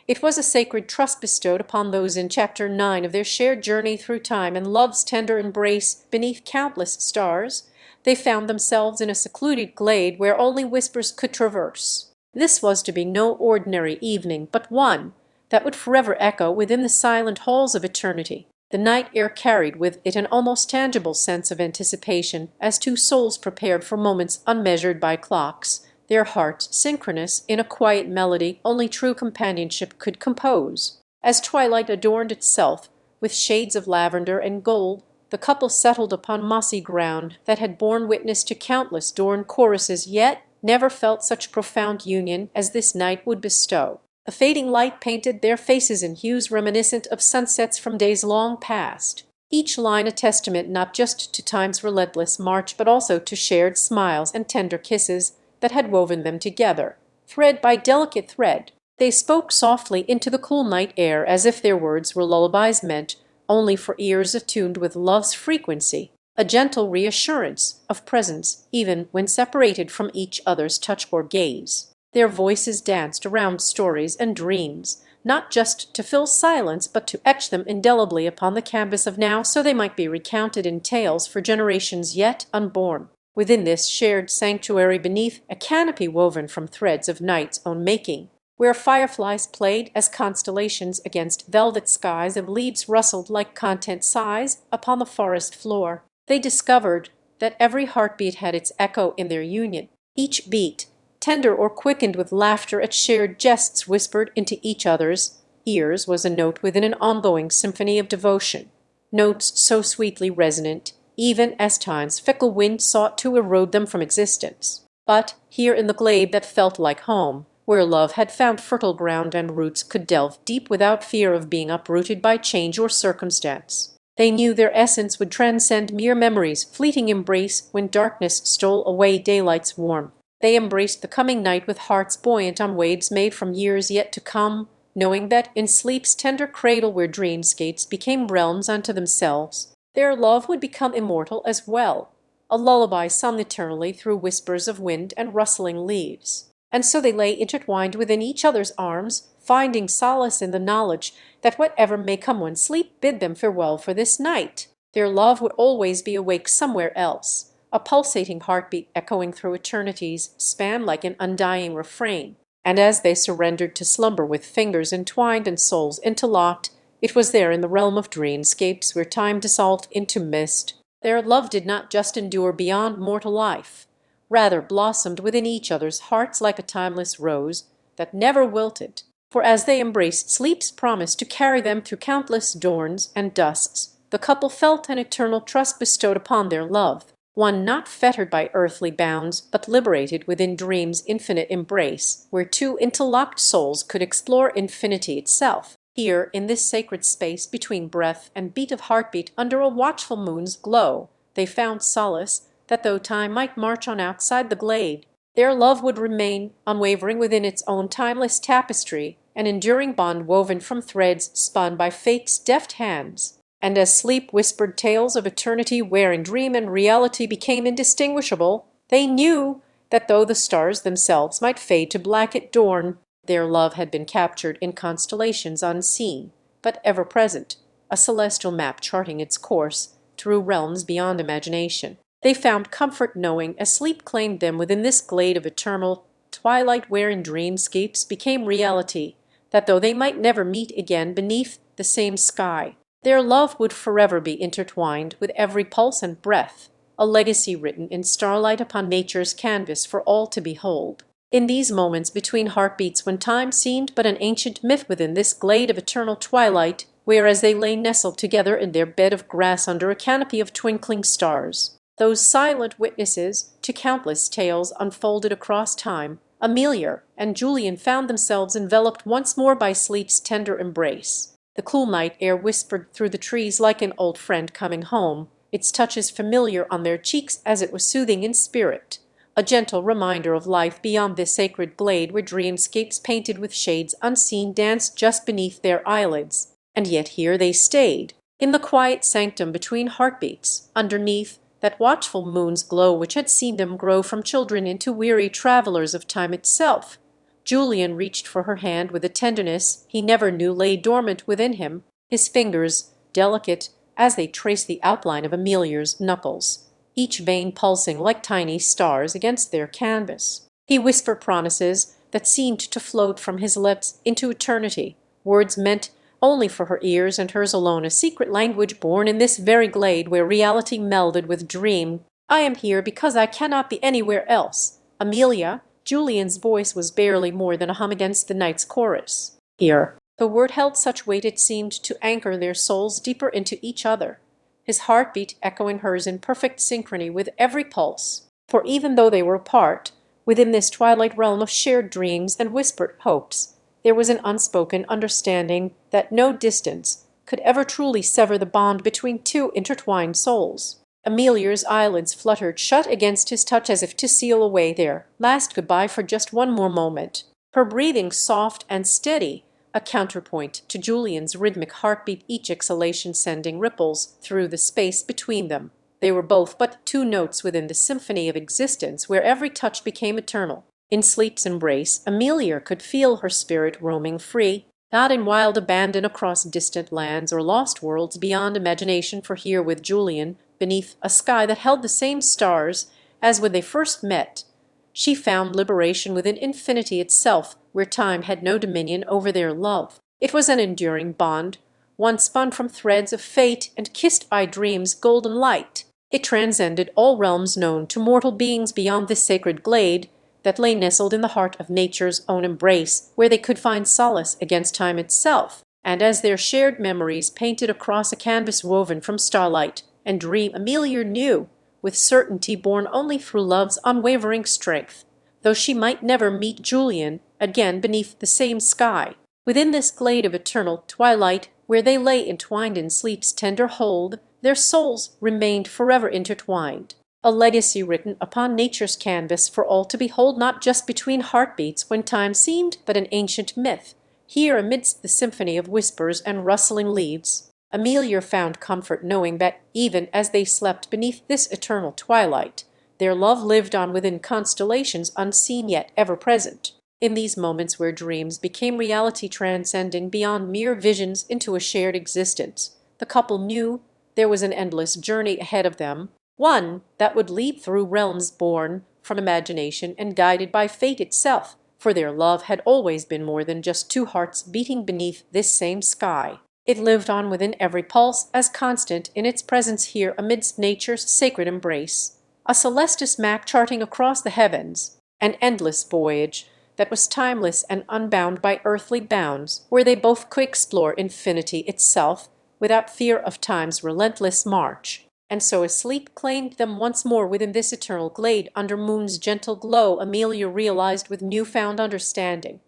it was a sacred trust bestowed upon those in Chapter 9 of their shared journey through time and love's tender embrace beneath countless stars. They found themselves in a secluded glade where only whispers could traverse. This was to be no ordinary evening, but one that would forever echo within the silent halls of eternity. The night air carried with it an almost tangible sense of anticipation as two souls prepared for moments unmeasured by clocks, their hearts synchronous in a quiet melody only true companionship could compose. As twilight adorned itself with shades of lavender and gold, the couple settled upon mossy ground that had borne witness to countless dawn choruses, yet never felt such profound union as this night would bestow. A fading light painted their faces in hues reminiscent of sunsets from days long past, each line a testament not just to time's relentless march but also to shared smiles and tender kisses that had woven them together, thread by delicate thread. They spoke softly into the cool night air as if their words were lullabies meant only for ears attuned with love's frequency, a gentle reassurance of presence even when separated from each other's touch or gaze. Their voices danced around stories and dreams, not just to fill silence but to etch them indelibly upon the canvas of now so they might be recounted in tales for generations yet unborn. Within this shared sanctuary beneath a canopy woven from threads of night's own making, where fireflies played as constellations against velvet skies and leaves rustled like content sighs upon the forest floor, they discovered that every heartbeat had its echo in their union. Each beat, tender or quickened with laughter at shared jests whispered into each other's ears, was a note within an ongoing symphony of devotion, notes so sweetly resonant, even as time's fickle wind sought to erode them from existence. But here in the glade that felt like home, where love had found fertile ground and roots could delve deep without fear of being uprooted by change or circumstance, they knew their essence would transcend mere memory's fleeting embrace when darkness stole away daylight's warmth. They embraced the coming night with hearts buoyant on waves made from years yet to come, knowing that in sleep's tender cradle where dreamscapes became realms unto themselves, their love would become immortal as well, a lullaby sung eternally through whispers of wind and rustling leaves. And so they lay intertwined within each other's arms, finding solace in the knowledge that whatever may come when sleep bid them farewell for this night, their love would always be awake somewhere else, a pulsating heartbeat echoing through eternity's span like an undying refrain. And as they surrendered to slumber with fingers entwined and souls interlocked, it was there in the realm of dreamscapes where time dissolved into mist. Their love did not just endure beyond mortal life, rather blossomed within each other's hearts like a timeless rose that never wilted. For as they embraced sleep's promise to carry them through countless dawns and dusks, the couple felt an eternal trust bestowed upon their love, one not fettered by earthly bounds, but liberated within dream's infinite embrace, where two interlocked souls could explore infinity itself. Here, in this sacred space between breath and beat of heartbeat under a watchful moon's glow, they found solace that though time might march on outside the glade, their love would remain unwavering within its own timeless tapestry, an enduring bond woven from threads spun by fate's deft hands. And as sleep whispered tales of eternity wherein dream and reality became indistinguishable, they knew that though the stars themselves might fade to black at dawn, their love had been captured in constellations unseen, but ever present, a celestial map charting its course through realms beyond imagination. They found comfort knowing, as sleep claimed them within this glade of eternal twilight wherein dreamscapes became reality, that though they might never meet again beneath the same sky, their love would forever be intertwined with every pulse and breath, a legacy written in starlight upon nature's canvas for all to behold. In these moments between heartbeats when time seemed but an ancient myth within this glade of eternal twilight, whereas they lay nestled together in their bed of grass under a canopy of twinkling stars, those silent witnesses to countless tales unfolded across time, Amelia and Julian found themselves enveloped once more by sleep's tender embrace. The cool night air whispered through the trees like an old friend coming home, its touches familiar on their cheeks as it was soothing in spirit, a gentle reminder of life beyond this sacred glade where dreamscapes painted with shades unseen danced just beneath their eyelids. And yet here they stayed, in the quiet sanctum between heartbeats, underneath that watchful moon's glow which had seen them grow from children into weary travelers of time itself. Julian reached for her hand with a tenderness he never knew lay dormant within him, his fingers delicate as they traced the outline of Amelia's knuckles, each vein pulsing like tiny stars against their canvas. He whispered promises that seemed to float from his lips into eternity, words meant only for her ears and hers alone, a secret language born in this very glade where reality melded with dream. "I am here because I cannot be anywhere else. Amelia," Julian's voice was barely more than a hum against the night's chorus. "Here." The word held such weight it seemed to anchor their souls deeper into each other, his heartbeat echoing hers in perfect synchrony with every pulse. For even though they were apart, within this twilight realm of shared dreams and whispered hopes, there was an unspoken understanding that no distance could ever truly sever the bond between two intertwined souls. Amelia's eyelids fluttered shut against his touch as if to seal away their last goodbye for just one more moment. Her breathing soft and steady, a counterpoint to Julian's rhythmic heartbeat, each exhalation sending ripples through the space between them. They were both but two notes within the symphony of existence where every touch became eternal. In sleep's embrace, Amelia could feel her spirit roaming free, not in wild abandon across distant lands or lost worlds beyond imagination, for here with Julian, beneath a sky that held the same stars as when they first met, she found liberation within infinity itself, where time had no dominion over their love. It was an enduring bond, one spun from threads of fate and kissed by dream's golden light. It transcended all realms known to mortal beings beyond this sacred glade that lay nestled in the heart of nature's own embrace, where they could find solace against time itself. And as their shared memories painted across a canvas woven from starlight and dream, Amelia knew, with certainty born only through love's unwavering strength, though she might never meet Julian again beneath the same sky, within this glade of eternal twilight where they lay entwined in sleep's tender hold, their souls remained forever intertwined, a legacy written upon nature's canvas for all to behold, not just between heartbeats when time seemed but an ancient myth. Here, amidst the symphony of whispers and rustling leaves, Amelia found comfort knowing that even as they slept beneath this eternal twilight, their love lived on within constellations unseen yet ever present. In these moments where dreams became reality, transcending beyond mere visions into a shared existence, the couple knew there was an endless journey ahead of them, one that would lead through realms born from imagination and guided by fate itself, for their love had always been more than just two hearts beating beneath this same sky. It lived on within every pulse, as constant in its presence here amidst nature's sacred embrace, a celestial map charting across the heavens, an endless voyage that was timeless and unbound by earthly bounds, where they both could explore infinity itself without fear of time's relentless march. And so as sleep claimed them once more within this eternal glade under moon's gentle glow, Amelia realized with newfound understanding,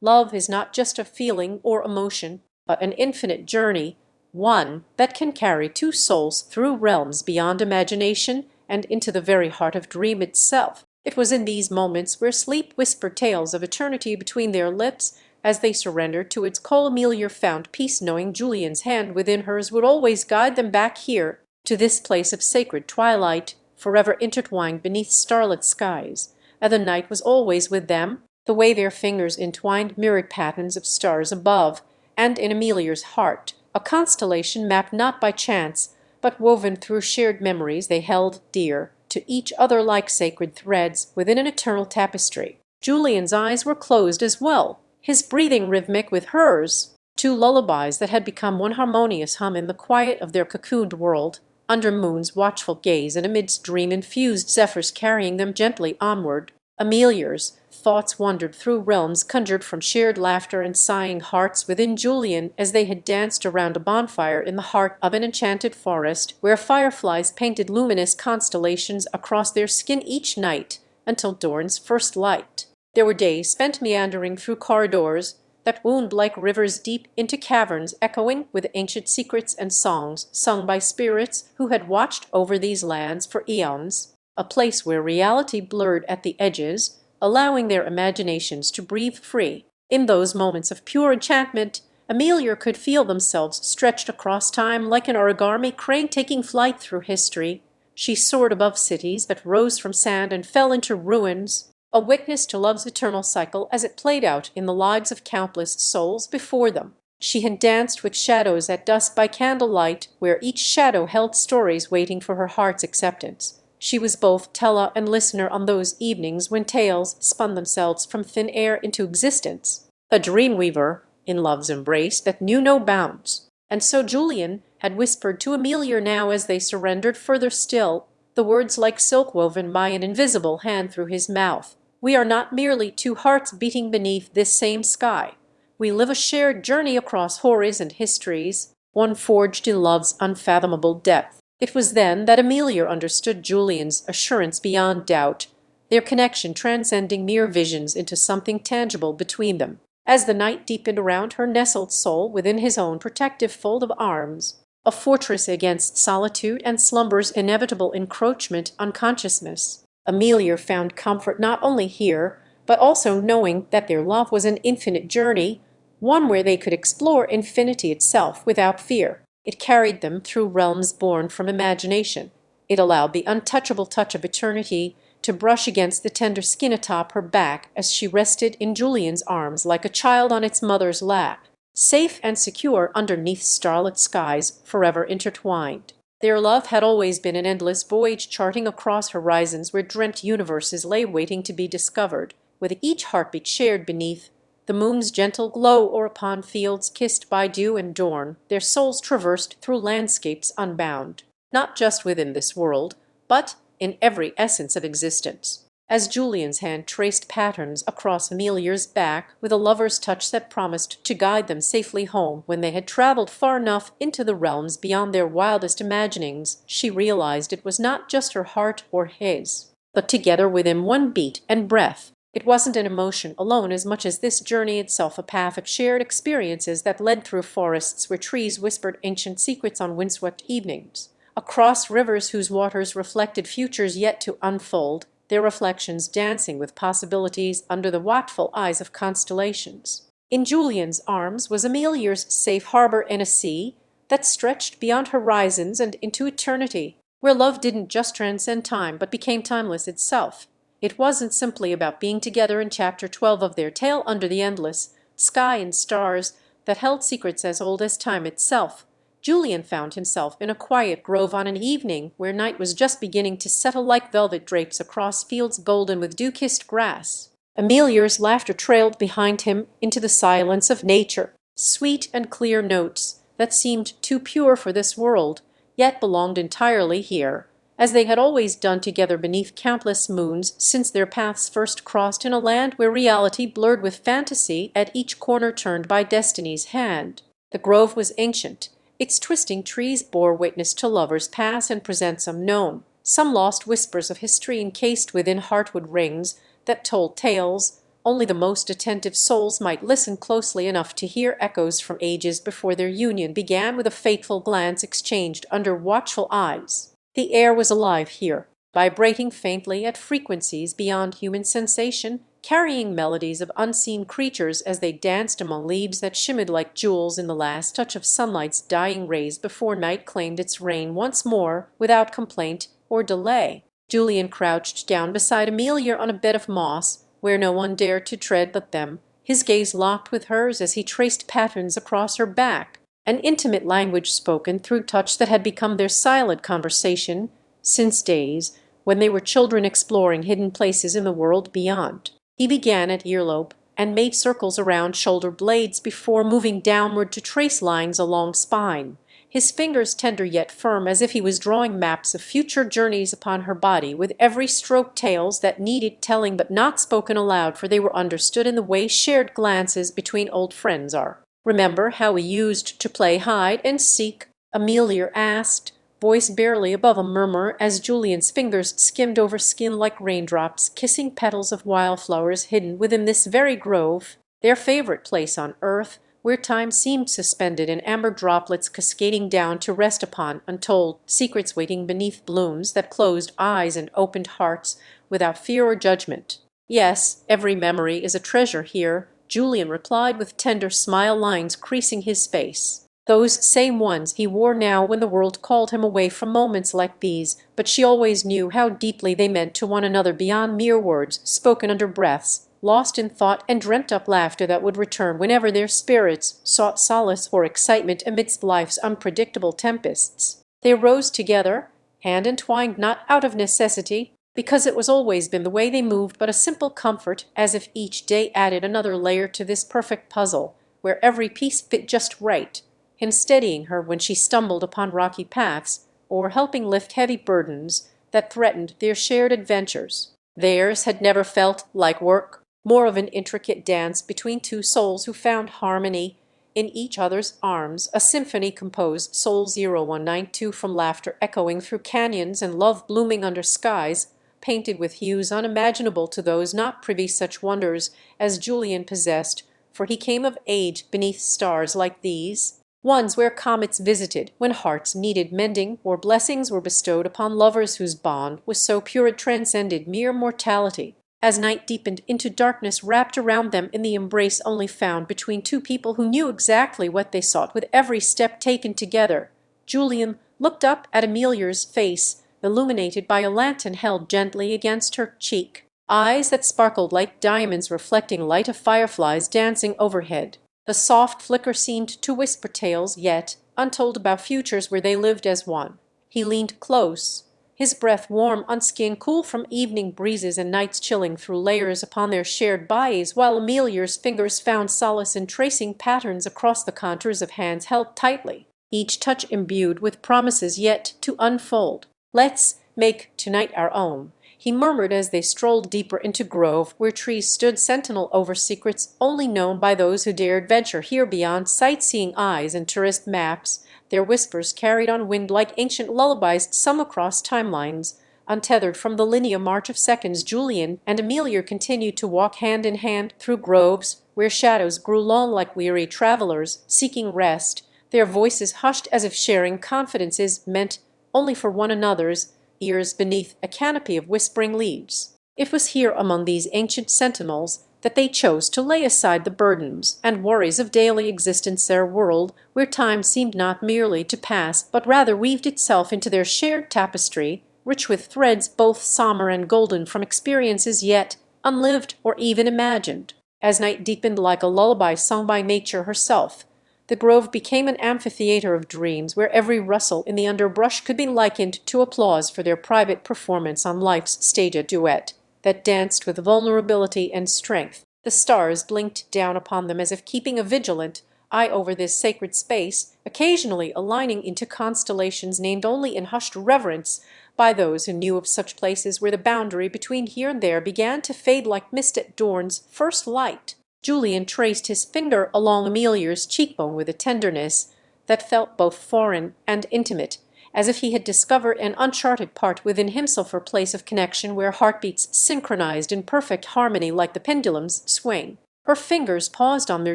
love is not just a feeling or emotion, but an infinite journey, one that can carry two souls through realms beyond imagination and into the very heart of dream itself. It was in these moments where sleep whispered tales of eternity between their lips. As they surrendered to its call, Amelia found peace knowing Julian's hand within hers would always guide them back here, to this place of sacred twilight, forever intertwined beneath starlit skies. And the night was always with them, the way their fingers entwined mirrored patterns of stars above, and in Amelia's heart, a constellation mapped not by chance, but woven through shared memories they held dear to each other like sacred threads within an eternal tapestry. Julian's eyes were closed as well, his breathing rhythmic with hers, two lullabies that had become one harmonious hum in the quiet of their cocooned world, under moon's watchful gaze and amidst dream-infused zephyrs carrying them gently onward. Amelia's thoughts wandered through realms conjured from shared laughter and sighing hearts within Julian as they had danced around a bonfire in the heart of an enchanted forest where fireflies painted luminous constellations across their skin each night until dawn's first light. There were days spent meandering through corridors that wound like rivers deep into caverns, echoing with ancient secrets and songs sung by spirits who had watched over these lands for eons, a place where reality blurred at the edges, allowing their imaginations to breathe free. In those moments of pure enchantment, Amelia could feel themselves stretched across time like an origami crane taking flight through history. She soared above cities that rose from sand and fell into ruins, a witness to love's eternal cycle as it played out in the lives of countless souls before them. She had danced with shadows at dusk by candlelight, where each shadow held stories waiting for her heart's acceptance. She was both teller and listener on those evenings when tales spun themselves from thin air into existence, a dream weaver in love's embrace that knew no bounds. And so Julian had whispered to Amelia now as they surrendered further still, the words like silk woven by an invisible hand through his mouth. We are not merely two hearts beating beneath this same sky. We live a shared journey across horrors and histories, one forged in love's unfathomable depth. It was then that Amelia understood Julian's assurance beyond doubt, their connection transcending mere visions into something tangible between them. As the night deepened around her nestled soul within his own protective fold of arms, a fortress against solitude and slumber's inevitable encroachment on consciousness, Amelia found comfort not only here, but also knowing that their love was an infinite journey, one where they could explore infinity itself without fear. It carried them through realms born from imagination. It allowed the untouchable touch of eternity to brush against the tender skin atop her back as she rested in Julian's arms like a child on its mother's lap, safe and secure underneath starlit skies forever intertwined. Their love had always been an endless voyage charting across horizons where dreamt universes lay waiting to be discovered, with each heartbeat shared beneath the moon's gentle glow or upon fields kissed by dew and dawn. Their souls traversed through landscapes unbound, not just within this world, but in every essence of existence. As Julian's hand traced patterns across Amelia's back with a lover's touch that promised to guide them safely home when they had traveled far enough into the realms beyond their wildest imaginings, she realized it was not just her heart or his, but together within one beat and breath. It wasn't an emotion alone as much as this journey itself, a path of shared experiences that led through forests where trees whispered ancient secrets on windswept evenings, across rivers whose waters reflected futures yet to unfold, their reflections dancing with possibilities under the watchful eyes of constellations. In Julian's arms was Amelia's safe harbor in a sea that stretched beyond horizons and into eternity, where love didn't just transcend time but became timeless itself. It wasn't simply about being together in chapter 12 of their tale under the endless sky and stars that held secrets as old as time itself. Julian found himself in a quiet grove on an evening where night was just beginning to settle like velvet drapes across fields golden with dew-kissed grass. Amelia's laughter trailed behind him into the silence of nature, sweet and clear notes that seemed too pure for this world, yet belonged entirely here, as they had always done together beneath countless moons since their paths first crossed in a land where reality blurred with fantasy at each corner turned by destiny's hand. The grove was ancient. Its twisting trees bore witness to lovers past and presents unknown, some lost whispers of history encased within heartwood rings that told tales only the most attentive souls might listen closely enough to hear, echoes from ages before their union began with a fateful glance exchanged under watchful eyes. The air was alive here, vibrating faintly at frequencies beyond human sensation, carrying melodies of unseen creatures as they danced among leaves that shimmered like jewels in the last touch of sunlight's dying rays before night claimed its reign once more without complaint or delay. Julian crouched down beside Amelia on a bed of moss where no one dared to tread but them, his gaze locked with hers as he traced patterns across her back, an intimate language spoken through touch that had become their silent conversation since days when they were children exploring hidden places in the world beyond. He began at earlobe and made circles around shoulder blades before moving downward to trace lines along spine, his fingers tender yet firm as if he was drawing maps of future journeys upon her body, with every stroke tales that needed telling but not spoken aloud, for they were understood in the way shared glances between old friends are. "Remember how we used to play hide and seek?" Amelia asked, voice barely above a murmur as Julian's fingers skimmed over skin like raindrops, kissing petals of wildflowers hidden within this very grove, their favorite place on earth, where time seemed suspended in amber droplets cascading down to rest upon untold secrets waiting beneath blooms that closed eyes and opened hearts without fear or judgment. "Yes, every memory is a treasure here," Julian replied with tender smile lines creasing his face. Those same ones he wore now when the world called him away from moments like these, but she always knew how deeply they meant to one another beyond mere words spoken under breaths, lost in thought and dreamt-up laughter that would return whenever their spirits sought solace or excitement amidst life's unpredictable tempests. They rose together, hand entwined not out of necessity, because it was always been the way they moved, but a simple comfort, as if each day added another layer to this perfect puzzle, where every piece fit just right, in steadying her when she stumbled upon rocky paths, or helping lift heavy burdens that threatened their shared adventures. Theirs had never felt like work, more of an intricate dance between two souls who found harmony in each other's arms, a symphony composed Soul 0192 from laughter echoing through canyons and love blooming under skies painted with hues unimaginable to those not privy such wonders as Julian possessed, for he came of age beneath stars like these, ones where comets visited when hearts needed mending, or blessings were bestowed upon lovers whose bond was so pure it transcended mere mortality. As night deepened into darkness wrapped around them in the embrace only found between two people who knew exactly what they sought with every step taken together, Julian looked up at Amelia's face, illuminated by a lantern held gently against her cheek, eyes that sparkled like diamonds reflecting light of fireflies dancing overhead. The soft flicker seemed to whisper tales yet untold about futures where they lived as one. He leaned close, his breath warm on skin cool from evening breezes and nights chilling through layers upon their shared bodies, while Amelia's fingers found solace in tracing patterns across the contours of hands held tightly, each touch imbued with promises yet to unfold. "Let's make tonight our own," he murmured as they strolled deeper into grove where trees stood sentinel over secrets only known by those who dared venture here beyond sightseeing eyes and tourist maps, their whispers carried on wind like ancient lullabies sung across timelines. Untethered from the linear march of seconds, Julian and Amelia continued to walk hand in hand through groves where shadows grew long like weary travelers seeking rest, their voices hushed as if sharing confidences meant only for one another's ears beneath a canopy of whispering leaves. It was here among these ancient sentinels that they chose to lay aside the burdens and worries of daily existence, their world where time seemed not merely to pass but rather weaved itself into their shared tapestry, rich with threads both sombre and golden from experiences yet unlived or even imagined. As night deepened like a lullaby sung by nature herself, the grove became an amphitheater of dreams where every rustle in the underbrush could be likened to applause for their private performance on life's stage duet that danced with vulnerability and strength. The stars blinked down upon them as if keeping a vigilant eye over this sacred space, occasionally aligning into constellations named only in hushed reverence by those who knew of such places where the boundary between here and there began to fade like mist at dawn's first light. Julian traced his finger along Amelia's cheekbone with a tenderness that felt both foreign and intimate, as if he had discovered an uncharted part within himself, or place of connection where heartbeats synchronized in perfect harmony like the pendulum's swing. Her fingers paused on their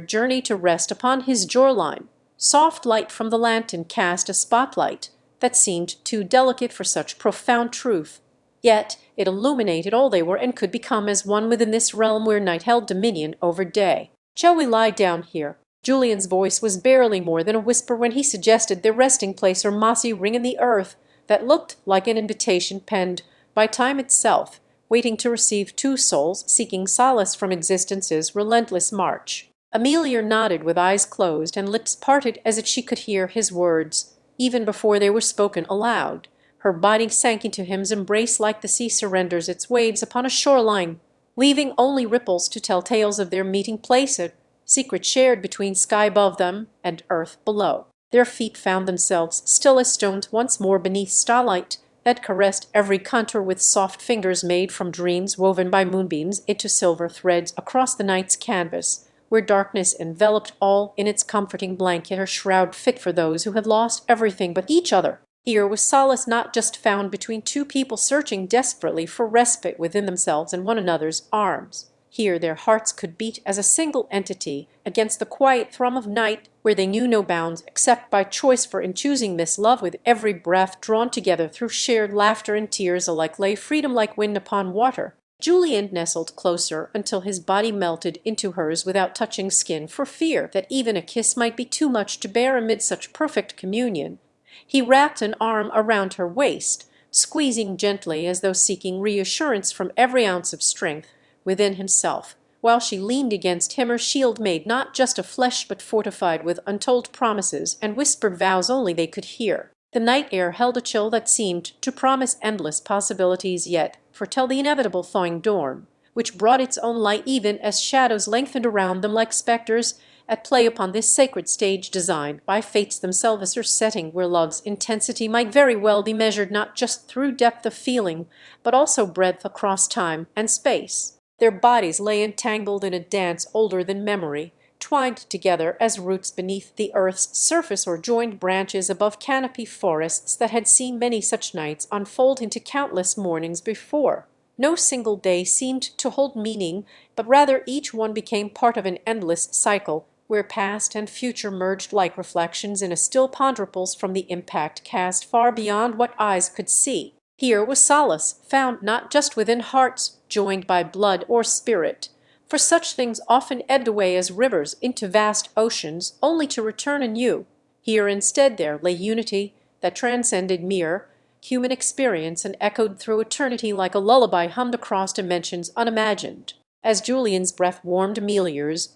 journey to rest upon his jawline. Soft light from the lantern cast a spotlight that seemed too delicate for such profound truth. Yet it illuminated all they were and could become as one within this realm where night held dominion over day. "Shall we lie down here?" Julian's voice was barely more than a whisper when he suggested their resting place or mossy ring in the earth that looked like an invitation penned by time itself, waiting to receive two souls seeking solace from existence's relentless march. Amelia nodded with eyes closed and lips parted as if she could hear his words, even before they were spoken aloud. Her body sank into him's embrace like the sea surrenders its waves upon a shoreline, leaving only ripples to tell tales of their meeting place, a secret shared between sky above them and earth below. Their feet found themselves still as stones once more beneath starlight that caressed every contour with soft fingers made from dreams woven by moonbeams into silver threads across the night's canvas, where darkness enveloped all in its comforting blanket or shroud fit for those who had lost everything but each other. Here was solace not just found between two people searching desperately for respite within themselves and one another's arms. Here their hearts could beat as a single entity against the quiet thrum of night, where they knew no bounds except by choice, for in choosing this love with every breath drawn together through shared laughter and tears alike lay freedom like wind upon water. Julian nestled closer until his body melted into hers without touching skin, for fear that even a kiss might be too much to bear amid such perfect communion. He wrapped an arm around her waist, squeezing gently as though seeking reassurance from every ounce of strength within himself, while she leaned against him, her shield made not just of flesh but fortified with untold promises and whispered vows only they could hear. The night air held a chill that seemed to promise endless possibilities yet foretell the inevitable thawing dawn, which brought its own light even as shadows lengthened around them like spectres at play upon this sacred stage designed by fates themselves, or setting where love's intensity might very well be measured not just through depth of feeling, but also breadth across time and space. Their bodies lay entangled in a dance older than memory, twined together as roots beneath the earth's surface or joined branches above canopy forests that had seen many such nights unfold into countless mornings before. No single day seemed to hold meaning, but rather each one became part of an endless cycle where past and future merged like reflections in a still ponderables from the impact cast far beyond what eyes could see. Here was solace found not just within hearts joined by blood or spirit, for such things often ebbed away as rivers into vast oceans, only to return anew. Here instead there lay unity that transcended mere human experience and echoed through eternity like a lullaby hummed across dimensions unimagined. As Julian's breath warmed Amelia's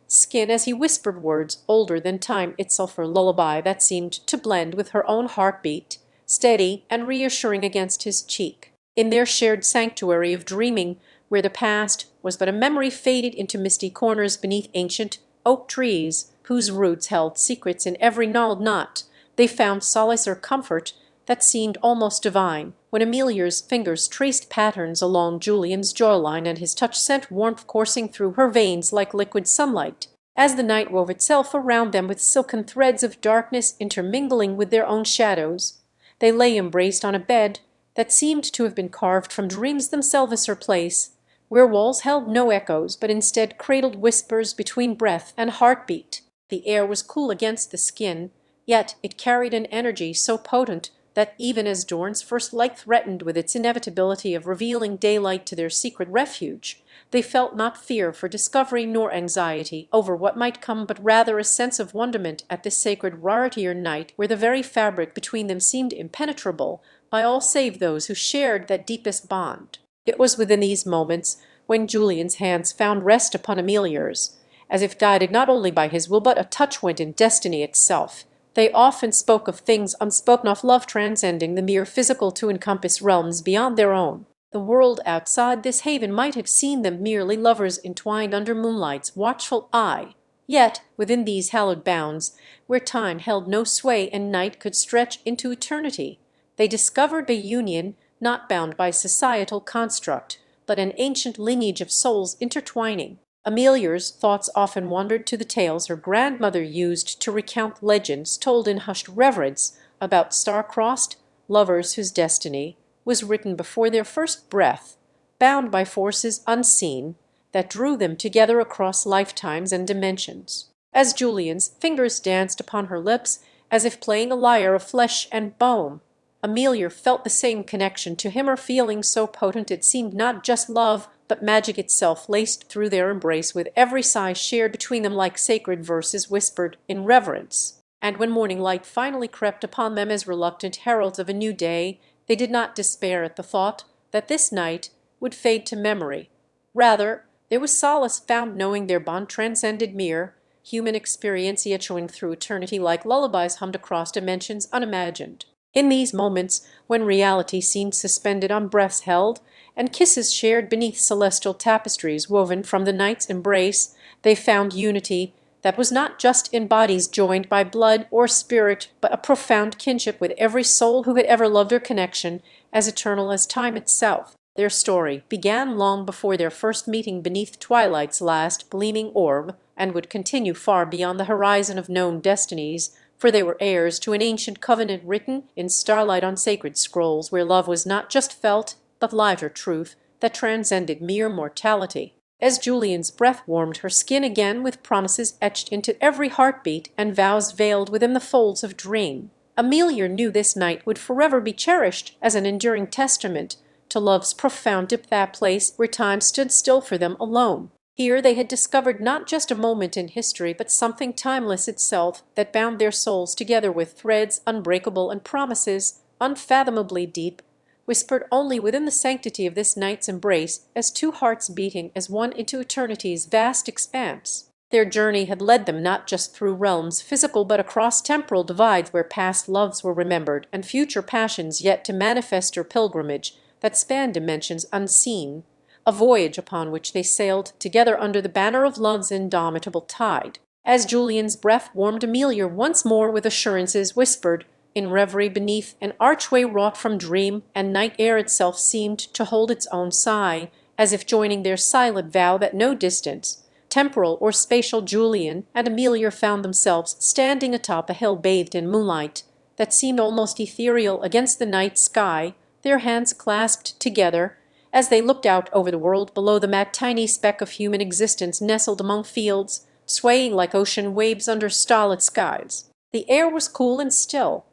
skin as he whispered words older than time itself, her lullaby that seemed to blend with her own heartbeat, steady and reassuring against his cheek. In their shared sanctuary of dreaming, where the past was but a memory faded into misty corners beneath ancient oak trees, whose roots held secrets in every gnarled knot, they found solace or comfort that seemed almost divine, when Amelia's fingers traced patterns along Julian's jawline and his touch sent warmth coursing through her veins like liquid sunlight, as the night wove itself around them with silken threads of darkness intermingling with their own shadows. They lay embraced on a bed that seemed to have been carved from dreams themselves, or place where walls held no echoes, but instead cradled whispers between breath and heartbeat. The air was cool against the skin, yet it carried an energy so potent that even as dawn's first light threatened with its inevitability of revealing daylight to their secret refuge, they felt not fear for discovery nor anxiety over what might come, but rather a sense of wonderment at this sacred rarity or night where the very fabric between them seemed impenetrable by all save those who shared that deepest bond. It was within these moments when Julian's hands found rest upon Amelia's, as if guided not only by his will but a touch went in destiny itself. They often spoke of things unspoken, of love transcending the mere physical to encompass realms beyond their own. The world outside this haven might have seen them merely lovers entwined under moonlight's watchful eye. Yet within these hallowed bounds, where time held no sway and night could stretch into eternity, they discovered a union not bound by societal construct, but an ancient lineage of souls intertwining. Amelia's thoughts often wandered to the tales her grandmother used to recount legends told in hushed reverence about star-crossed lovers whose destiny was written before their first breath, bound by forces unseen that drew them together across lifetimes and dimensions. As Julian's fingers danced upon her lips as if playing a lyre of flesh and bone, Amelia felt the same connection to him, her feeling so potent it seemed not just love, but magic itself laced through their embrace with every sigh shared between them like sacred verses whispered in reverence. And when morning light finally crept upon them as reluctant heralds of a new day, they did not despair at the thought that this night would fade to memory. Rather, there was solace found knowing their bond transcended mere human experience, echoing through eternity like lullabies hummed across dimensions unimagined. In these moments, when reality seemed suspended on breaths held, and kisses shared beneath celestial tapestries woven from the night's embrace, they found unity that was not just in bodies joined by blood or spirit, but a profound kinship with every soul who had ever loved, or connection as eternal as time itself. Their story began long before their first meeting beneath twilight's last gleaming orb, and would continue far beyond the horizon of known destinies, for they were heirs to an ancient covenant written in starlight on sacred scrolls, where love was not just felt, but lighter truth that transcended mere mortality. As Julian's breath warmed her skin again with promises etched into every heartbeat and vows veiled within the folds of dream, Amelia knew this night would forever be cherished as an enduring testament to love's profound depth, that place where time stood still for them alone. Here they had discovered not just a moment in history, but something timeless itself that bound their souls together with threads unbreakable and promises unfathomably deep, whispered only within the sanctity of this night's embrace as two hearts beating as one into eternity's vast expanse. Their journey had led them not just through realms physical but across temporal divides where past loves were remembered and future passions yet to manifest, or pilgrimage that spanned dimensions unseen, a voyage upon which they sailed together under the banner of love's indomitable tide. As Julian's breath warmed Amelia once more with assurances whispered in reverie beneath an archway wrought from dream, and night air itself seemed to hold its own sigh, as if joining their silent vow that no distance, temporal or spatial, Julian and Amelia found themselves standing atop a hill bathed in moonlight that seemed almost ethereal against the night sky, their hands clasped together as they looked out over the world below them, a tiny speck of human existence nestled among fields, swaying like ocean waves under starlit skies. The air was cool and still.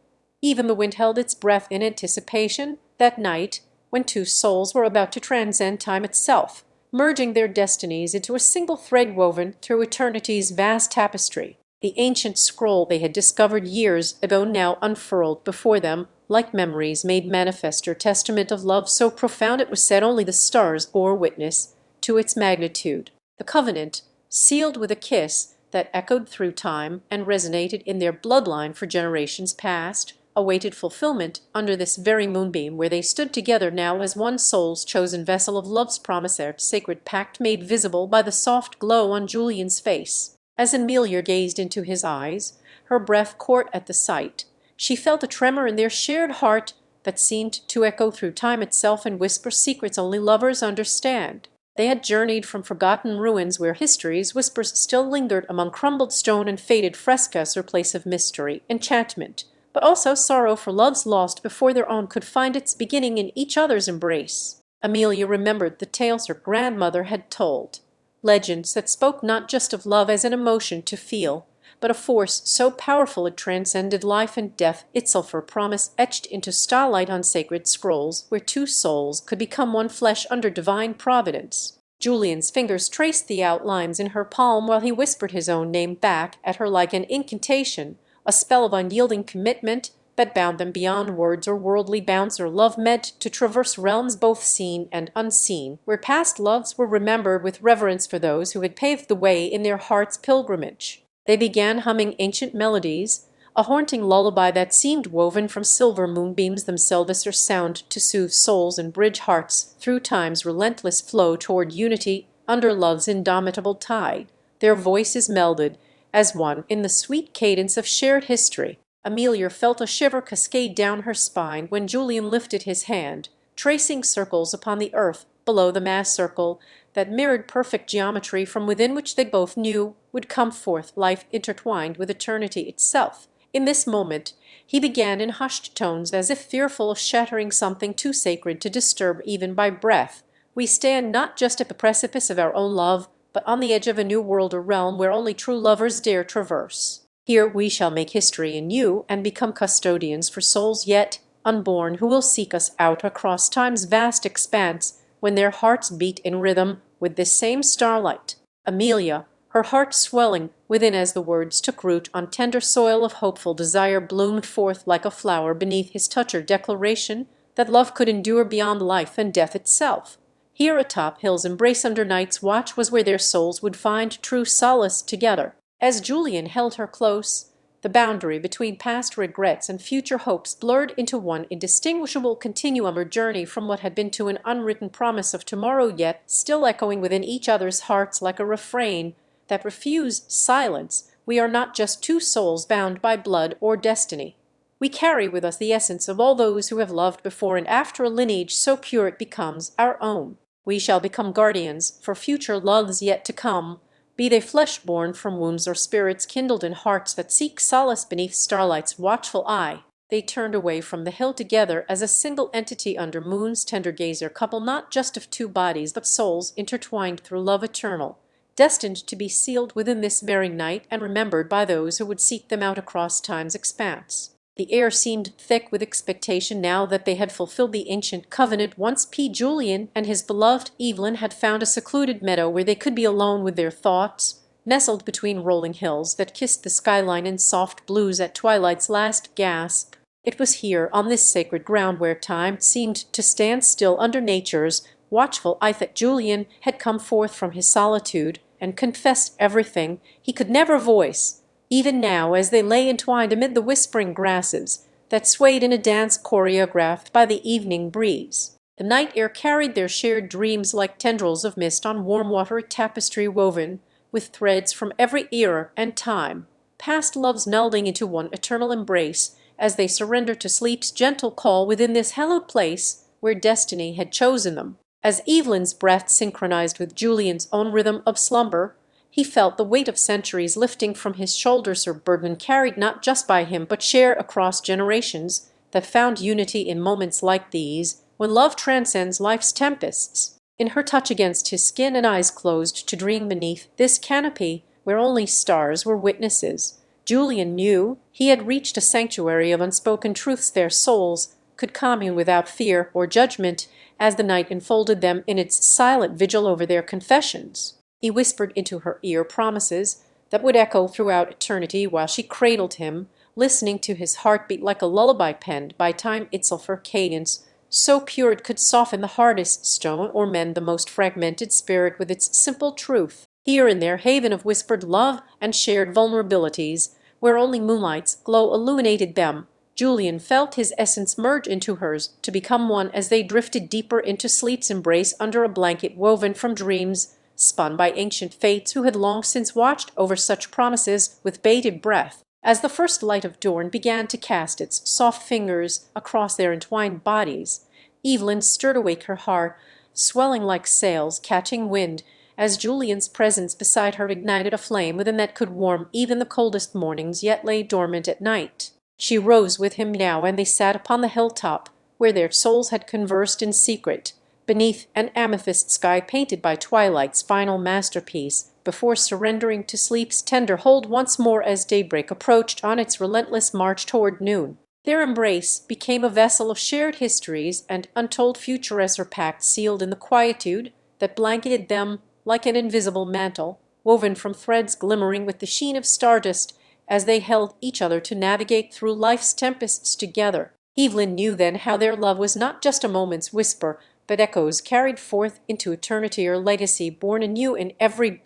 Even the wind held its breath in anticipation, that night, when two souls were about to transcend time itself, merging their destinies into a single thread woven through eternity's vast tapestry. The ancient scroll they had discovered years ago now unfurled before them, like memories made manifest, or testament of love so profound it was said only the stars bore witness to its magnitude. The covenant, sealed with a kiss that echoed through time and resonated in their bloodline for generations past, awaited fulfillment under this very moonbeam where they stood together now as one soul's chosen vessel of love's promise, their sacred pact made visible by the soft glow on Julian's face. As Amelia gazed into his eyes, her breath caught at the sight. She felt a tremor in their shared heart that seemed to echo through time itself and whisper secrets only lovers understand. They had journeyed from forgotten ruins where history's whispers still lingered among crumbled stone and faded frescoes, or place of mystery, enchantment, but also sorrow for loves lost before their own could find its beginning in each other's embrace. Amelia remembered the tales her grandmother had told, legends that spoke not just of love as an emotion to feel, but a force so powerful it transcended life and death itself, a promise etched into starlight on sacred scrolls, where two souls could become one flesh under divine providence. Julian's fingers traced the outlines in her palm while he whispered his own name back at her like an incantation, a spell of unyielding commitment that bound them beyond words or worldly bounds, or love meant to traverse realms both seen and unseen, where past loves were remembered with reverence for those who had paved the way in their heart's pilgrimage. They began humming ancient melodies, a haunting lullaby that seemed woven from silver moonbeams themselves, or sound to soothe souls and bridge hearts through time's relentless flow toward unity under love's indomitable tide. Their voices melded as one in the sweet cadence of shared history. Amelia felt a shiver cascade down her spine when Julian lifted his hand, tracing circles upon the earth below the mass circle that mirrored perfect geometry from within which they both knew would come forth life intertwined with eternity itself. In this moment he began in hushed tones, as if fearful of shattering something too sacred to disturb even by breath. "We stand not just at the precipice of our own love, but on the edge of a new world or realm where only true lovers dare traverse. Here we shall make history in you and become custodians for souls yet unborn who will seek us out across time's vast expanse when their hearts beat in rhythm with this same starlight." Amelia, her heart swelling within as the words took root on tender soil of hopeful desire, bloomed forth like a flower beneath his touch, or declaration that love could endure beyond life and death itself. Here atop hill's embrace under night's watch was where their souls would find true solace together. As Julian held her close, the boundary between past regrets and future hopes blurred into one indistinguishable continuum, or journey from what had been to an unwritten promise of tomorrow, yet still echoing within each other's hearts like a refrain that refused silence. We are not just two souls bound by blood or destiny. We carry with us the essence of all those who have loved before and after, a lineage so pure it becomes our own. We shall become guardians for future loves yet to come, be they flesh born from wombs or spirits kindled in hearts that seek solace beneath starlight's watchful eye. They turned away from the hill together as a single entity under moon's tender gaze, a couple not just of two bodies but souls intertwined through love eternal, destined to be sealed within this very night and remembered by those who would seek them out across time's expanse. The air seemed thick with expectation now that they had fulfilled the ancient covenant. Once Julian and his beloved Evelyn had found a secluded meadow where they could be alone with their thoughts, nestled between rolling hills that kissed the skyline in soft blues at twilight's last gasp. It was here, on this sacred ground where time seemed to stand still under nature's watchful eye, that Julian had come forth from his solitude and confessed everything he could never voice, even now as they lay entwined amid the whispering grasses that swayed in a dance choreographed by the evening breeze. The night air carried their shared dreams like tendrils of mist on warm watery tapestry woven with threads from every era and time, past loves melding into one eternal embrace as they surrendered to sleep's gentle call within this hallowed place where destiny had chosen them. As Evelyn's breath synchronized with Julian's own rhythm of slumber, he felt the weight of centuries lifting from his shoulders, her burden carried not just by him but shared across generations that found unity in moments like these when love transcends life's tempests. In her touch against his skin and eyes closed to dream beneath this canopy where only stars were witnesses, Julian knew he had reached a sanctuary of unspoken truths their souls could commune without fear or judgment as the night enfolded them in its silent vigil over their confessions. He whispered into her ear promises that would echo throughout eternity while she cradled him, listening to his heartbeat like a lullaby penned by time itself, her cadence so pure it could soften the hardest stone or mend the most fragmented spirit with its simple truth. Here in their haven of whispered love and shared vulnerabilities, where only moonlight's glow illuminated them, Julian felt his essence merge into hers to become one as they drifted deeper into sleep's embrace under a blanket woven from dreams spun by ancient fates who had long since watched over such promises with bated breath. As the first light of dawn began to cast its soft fingers across their entwined bodies, Evelyn stirred awake her heart, swelling like sails catching wind, as Julian's presence beside her ignited a flame within that could warm even the coldest mornings yet lay dormant at night. She rose with him now, and they sat upon the hilltop, where their souls had conversed in secret, beneath an amethyst sky painted by twilight's final masterpiece, before surrendering to sleep's tender hold once more as daybreak approached on its relentless march toward noon. Their embrace became a vessel of shared histories and untold future as her pact sealed in the quietude that blanketed them like an invisible mantle, woven from threads glimmering with the sheen of stardust as they held each other to navigate through life's tempests together. Evelyn knew then how their love was not just a moment's whisper, but echoes carried forth into eternity, or legacy born anew in every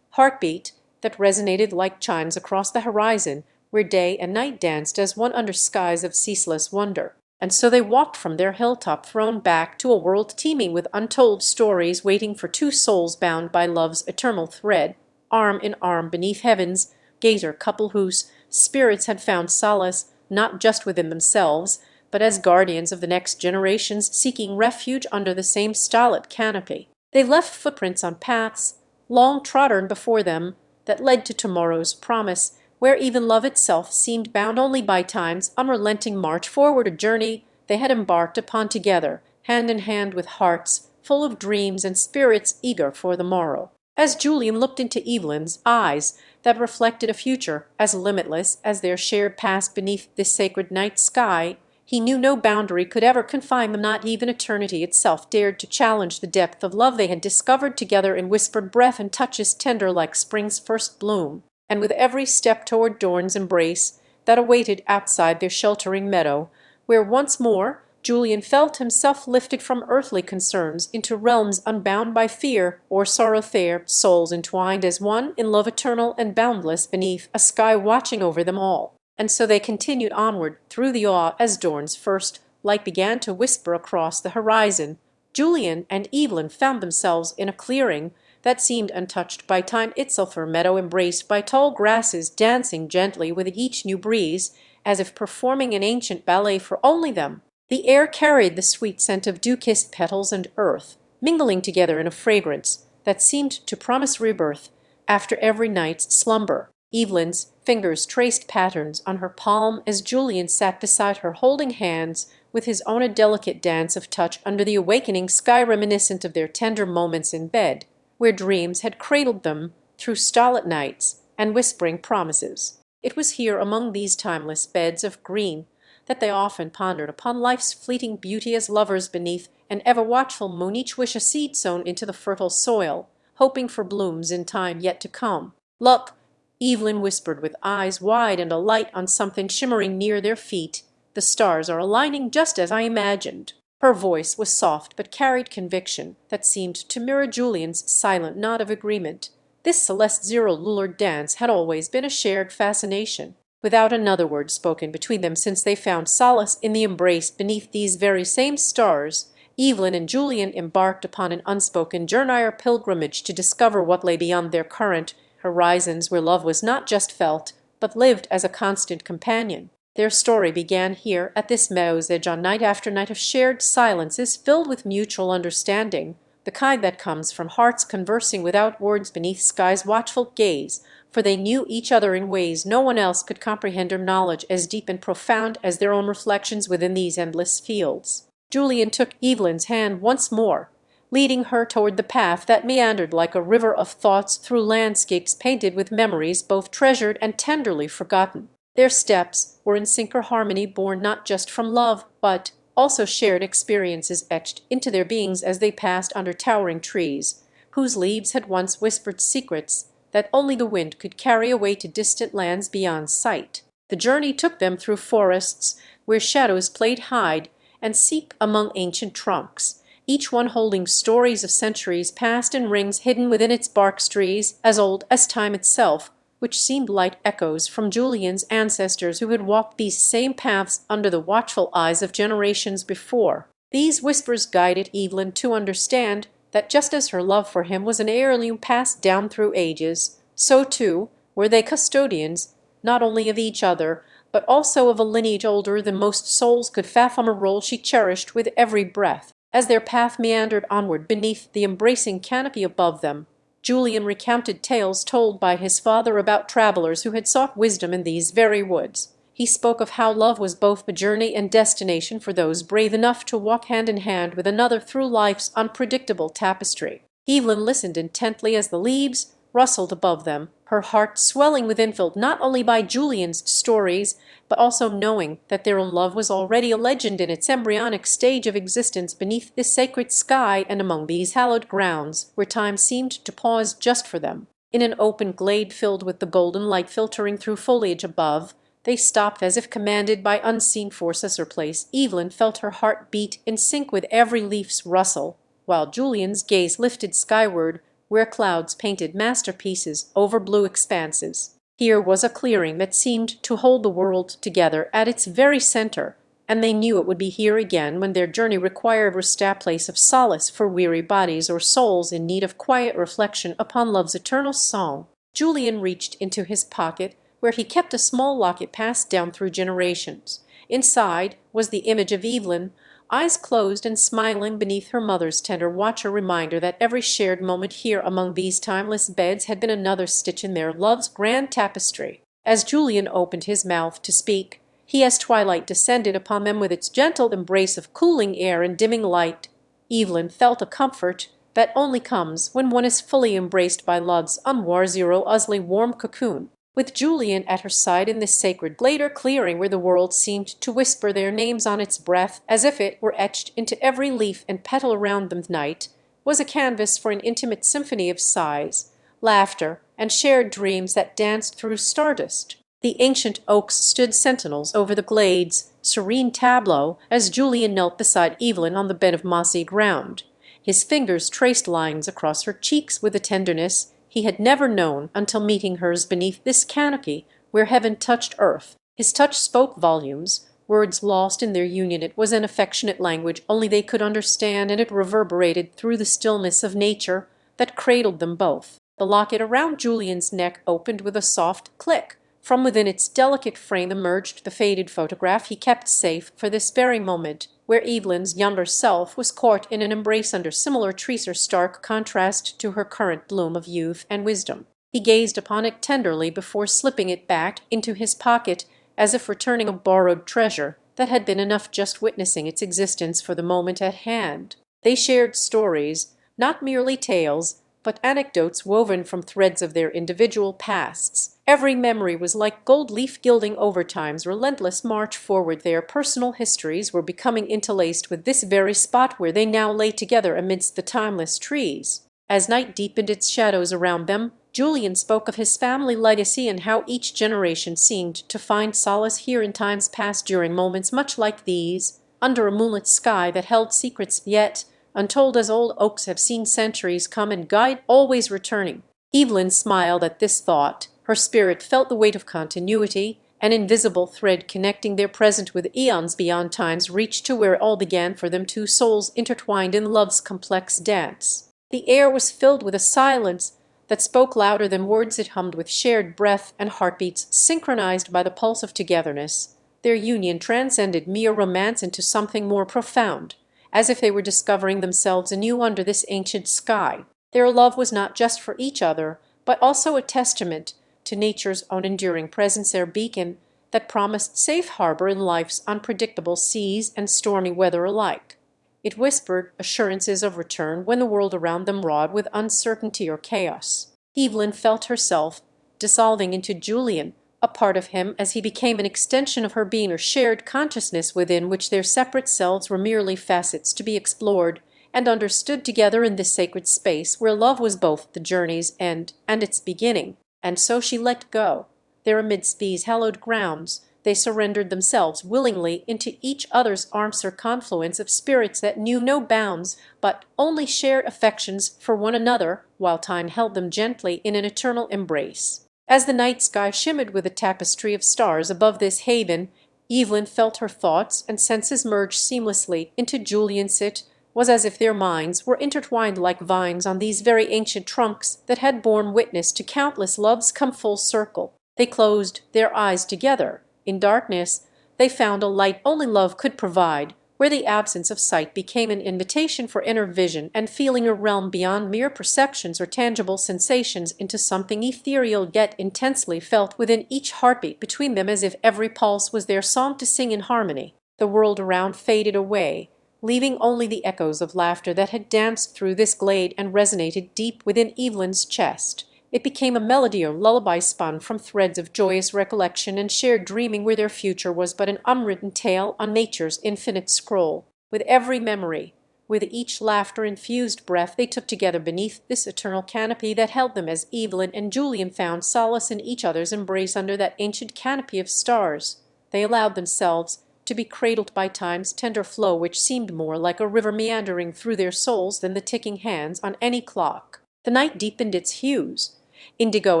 heartbeat that resonated like chimes across the horizon, where day and night danced as one under skies of ceaseless wonder. And so they walked from their hilltop throne back to a world teeming with untold stories, waiting for two souls bound by love's eternal thread, arm in arm beneath heaven's gazer couple whose spirits had found solace not just within themselves, but as guardians of the next generations seeking refuge under the same starlit canopy. They left footprints on paths long trodden before them that led to tomorrow's promise, where even love itself seemed bound only by time's unrelenting march forward, a journey they had embarked upon together, hand in hand, with hearts full of dreams and spirits eager for the morrow. As Julian looked into Evelyn's eyes that reflected a future as limitless as their shared past beneath this sacred night sky, he knew no boundary could ever confine them, not even eternity itself dared to challenge the depth of love they had discovered together in whispered breath and touches tender like spring's first bloom. And with every step toward dawn's embrace that awaited outside their sheltering meadow, where once more Julian felt himself lifted from earthly concerns into realms unbound by fear or sorrow, their souls entwined as one in love eternal and boundless beneath a sky watching over them all. And so they continued onward through the awe as dawn's first light began to whisper across the horizon. Julian and Evelyn found themselves in a clearing that seemed untouched by time itself, a meadow embraced by tall grasses dancing gently with each new breeze, as if performing an ancient ballet for only them. The air carried the sweet scent of dew-kissed petals and earth, mingling together in a fragrance that seemed to promise rebirth after every night's slumber. Evelyn's fingers traced patterns on her palm as Julian sat beside her, holding hands with his own a delicate dance of touch under the awakening sky, reminiscent of their tender moments in bed, where dreams had cradled them through starlit nights and whispering promises. It was here, among these timeless beds of green, that they often pondered upon life's fleeting beauty as lovers beneath an ever-watchful moon, each wish a seed sown into the fertile soil, hoping for blooms in time yet to come. "Look," Evelyn whispered with eyes wide and a light on something shimmering near their feet. "The stars are aligning just as I imagined." Her voice was soft but carried conviction that seemed to mirror Julian's silent nod of agreement. This celestial dance had always been a shared fascination, without another word spoken between them since they found solace in the embrace beneath these very same stars. Evelyn and Julian embarked upon an unspoken journey pilgrimage to discover what lay beyond their current horizons, where love was not just felt, but lived as a constant companion. Their story began here at this meadow's edge on night after night of shared silences filled with mutual understanding, the kind that comes from hearts conversing without words beneath sky's watchful gaze, for they knew each other in ways no one else could comprehend, or knowledge as deep and profound as their own reflections within these endless fields. Julian took Evelyn's hand once more, leading her toward the path that meandered like a river of thoughts through landscapes painted with memories both treasured and tenderly forgotten. Their steps were in sync or harmony, born not just from love, but also shared experiences etched into their beings as they passed under towering trees, whose leaves had once whispered secrets that only the wind could carry away to distant lands beyond sight. The journey took them through forests where shadows played hide and seek among ancient trunks, each one holding stories of centuries past and rings hidden within its bark trees as old as time itself, which seemed light echoes from Julian's ancestors who had walked these same paths under the watchful eyes of generations before. These whispers guided Evelyn to understand that just as her love for him was an heirloom passed down through ages, so too were they custodians not only of each other, but also of a lineage older than most souls could fathom, a role she cherished with every breath. As their path meandered onward beneath the embracing canopy above them, Julian recounted tales told by his father about travelers who had sought wisdom in these very woods. He spoke of how love was both a journey and destination for those brave enough to walk hand in hand with another through life's unpredictable tapestry. Evelyn listened intently as the leaves rustled above them, her heart swelling within, filled not only by Julian's stories, but also knowing that their own love was already a legend in its embryonic stage of existence beneath this sacred sky and among these hallowed grounds, where time seemed to pause just for them. In an open glade filled with the golden light filtering through foliage above, they stopped as if commanded by unseen forces or place. Evelyn felt her heart beat in sync with every leaf's rustle, while Julian's gaze lifted skyward, where clouds painted masterpieces over blue expanses. Here was a clearing that seemed to hold the world together at its very center, and they knew it would be here again when their journey required a place of solace for weary bodies or souls in need of quiet reflection upon love's eternal song. Julian reached into his pocket, where he kept a small locket passed down through generations. Inside was the image of Evelyn, eyes closed and smiling beneath her mother's tender watch, a reminder that every shared moment here among these timeless beds had been another stitch in their love's grand tapestry. As Julian opened his mouth to speak, as twilight descended upon them with its gentle embrace of cooling air and dimming light, Evelyn felt a comfort that only comes when one is fully embraced by love's unwarsy warm cocoon. With Julian at her side in this sacred glade or clearing where the world seemed to whisper their names on its breath, as if it were etched into every leaf and petal around them, night was a canvas for an intimate symphony of sighs, laughter, and shared dreams that danced through stardust. The ancient oaks stood sentinels over the glade's serene tableau as Julian knelt beside Evelyn on the bed of mossy ground. His fingers traced lines across her cheeks with a tenderness he had never known until meeting hers beneath this canopy where heaven touched earth. His touch spoke volumes, words lost in their union. It was an affectionate language only they could understand, and it reverberated through the stillness of nature that cradled them both. The locket around Julian's neck opened with a soft click. From within its delicate frame emerged the faded photograph he kept safe for this very moment, where Evelyn's younger self was caught in an embrace under similar trees, or stark contrast to her current bloom of youth and wisdom. He gazed upon it tenderly before slipping it back into his pocket, as if returning a borrowed treasure that had been enough just witnessing its existence for the moment at hand. They shared stories, not merely tales, but anecdotes woven from threads of their individual pasts. Every memory was like gold leaf gilding over time's relentless march forward. Their personal histories were becoming interlaced with this very spot where they now lay together amidst the timeless trees. As night deepened its shadows around them, Julian spoke of his family legacy and how each generation seemed to find solace here in times past during moments much like these, under a moonlit sky that held secrets yet untold as old oaks have seen centuries come and guide, always returning. Evelyn smiled at this thought. Her spirit felt the weight of continuity. An invisible thread connecting their present with eons beyond times reached to where it all began for them, two souls intertwined in love's complex dance. The air was filled with a silence that spoke louder than words. It hummed with shared breath and heartbeats synchronized by the pulse of togetherness. Their union transcended mere romance into something more profound, as if they were discovering themselves anew under this ancient sky. Their love was not just for each other, but also a testament to nature's own enduring presence, their beacon that promised safe harbor in life's unpredictable seas and stormy weather alike. It whispered assurances of return when the world around them wrought with uncertainty or chaos. Evelyn felt herself dissolving into Julian, a part of him as he became an extension of her being, a shared consciousness within which their separate selves were merely facets to be explored and understood together in this sacred space where love was both the journey's end and its beginning. And so she let go. There amidst these hallowed grounds they surrendered themselves willingly into each other's arms, a confluence of spirits that knew no bounds, but only shared affections for one another, while time held them gently in an eternal embrace. As the night sky shimmered with a tapestry of stars above this haven, Evelyn felt her thoughts and senses merge seamlessly into Julian's. It was as if their minds were intertwined like vines on these very ancient trunks that had borne witness to countless loves come full circle. They closed their eyes together. In darkness they found a light only love could provide, where the absence of sight became an invitation for inner vision and feeling, a realm beyond mere perceptions or tangible sensations, into something ethereal yet intensely felt within each heartbeat between them, as if every pulse was their song to sing in harmony. The world around faded away, leaving only the echoes of laughter that had danced through this glade and resonated deep within Evelyn's chest. It became a melody or lullaby spun from threads of joyous recollection and shared dreaming, where their future was but an unwritten tale on nature's infinite scroll. With every memory, with each laughter-infused breath they took together beneath this eternal canopy that held them, as Evelyn and Julian found solace in each other's embrace under that ancient canopy of stars. They allowed themselves to be cradled by time's tender flow, which seemed more like a river meandering through their souls than the ticking hands on any clock. The night deepened its hues. Indigo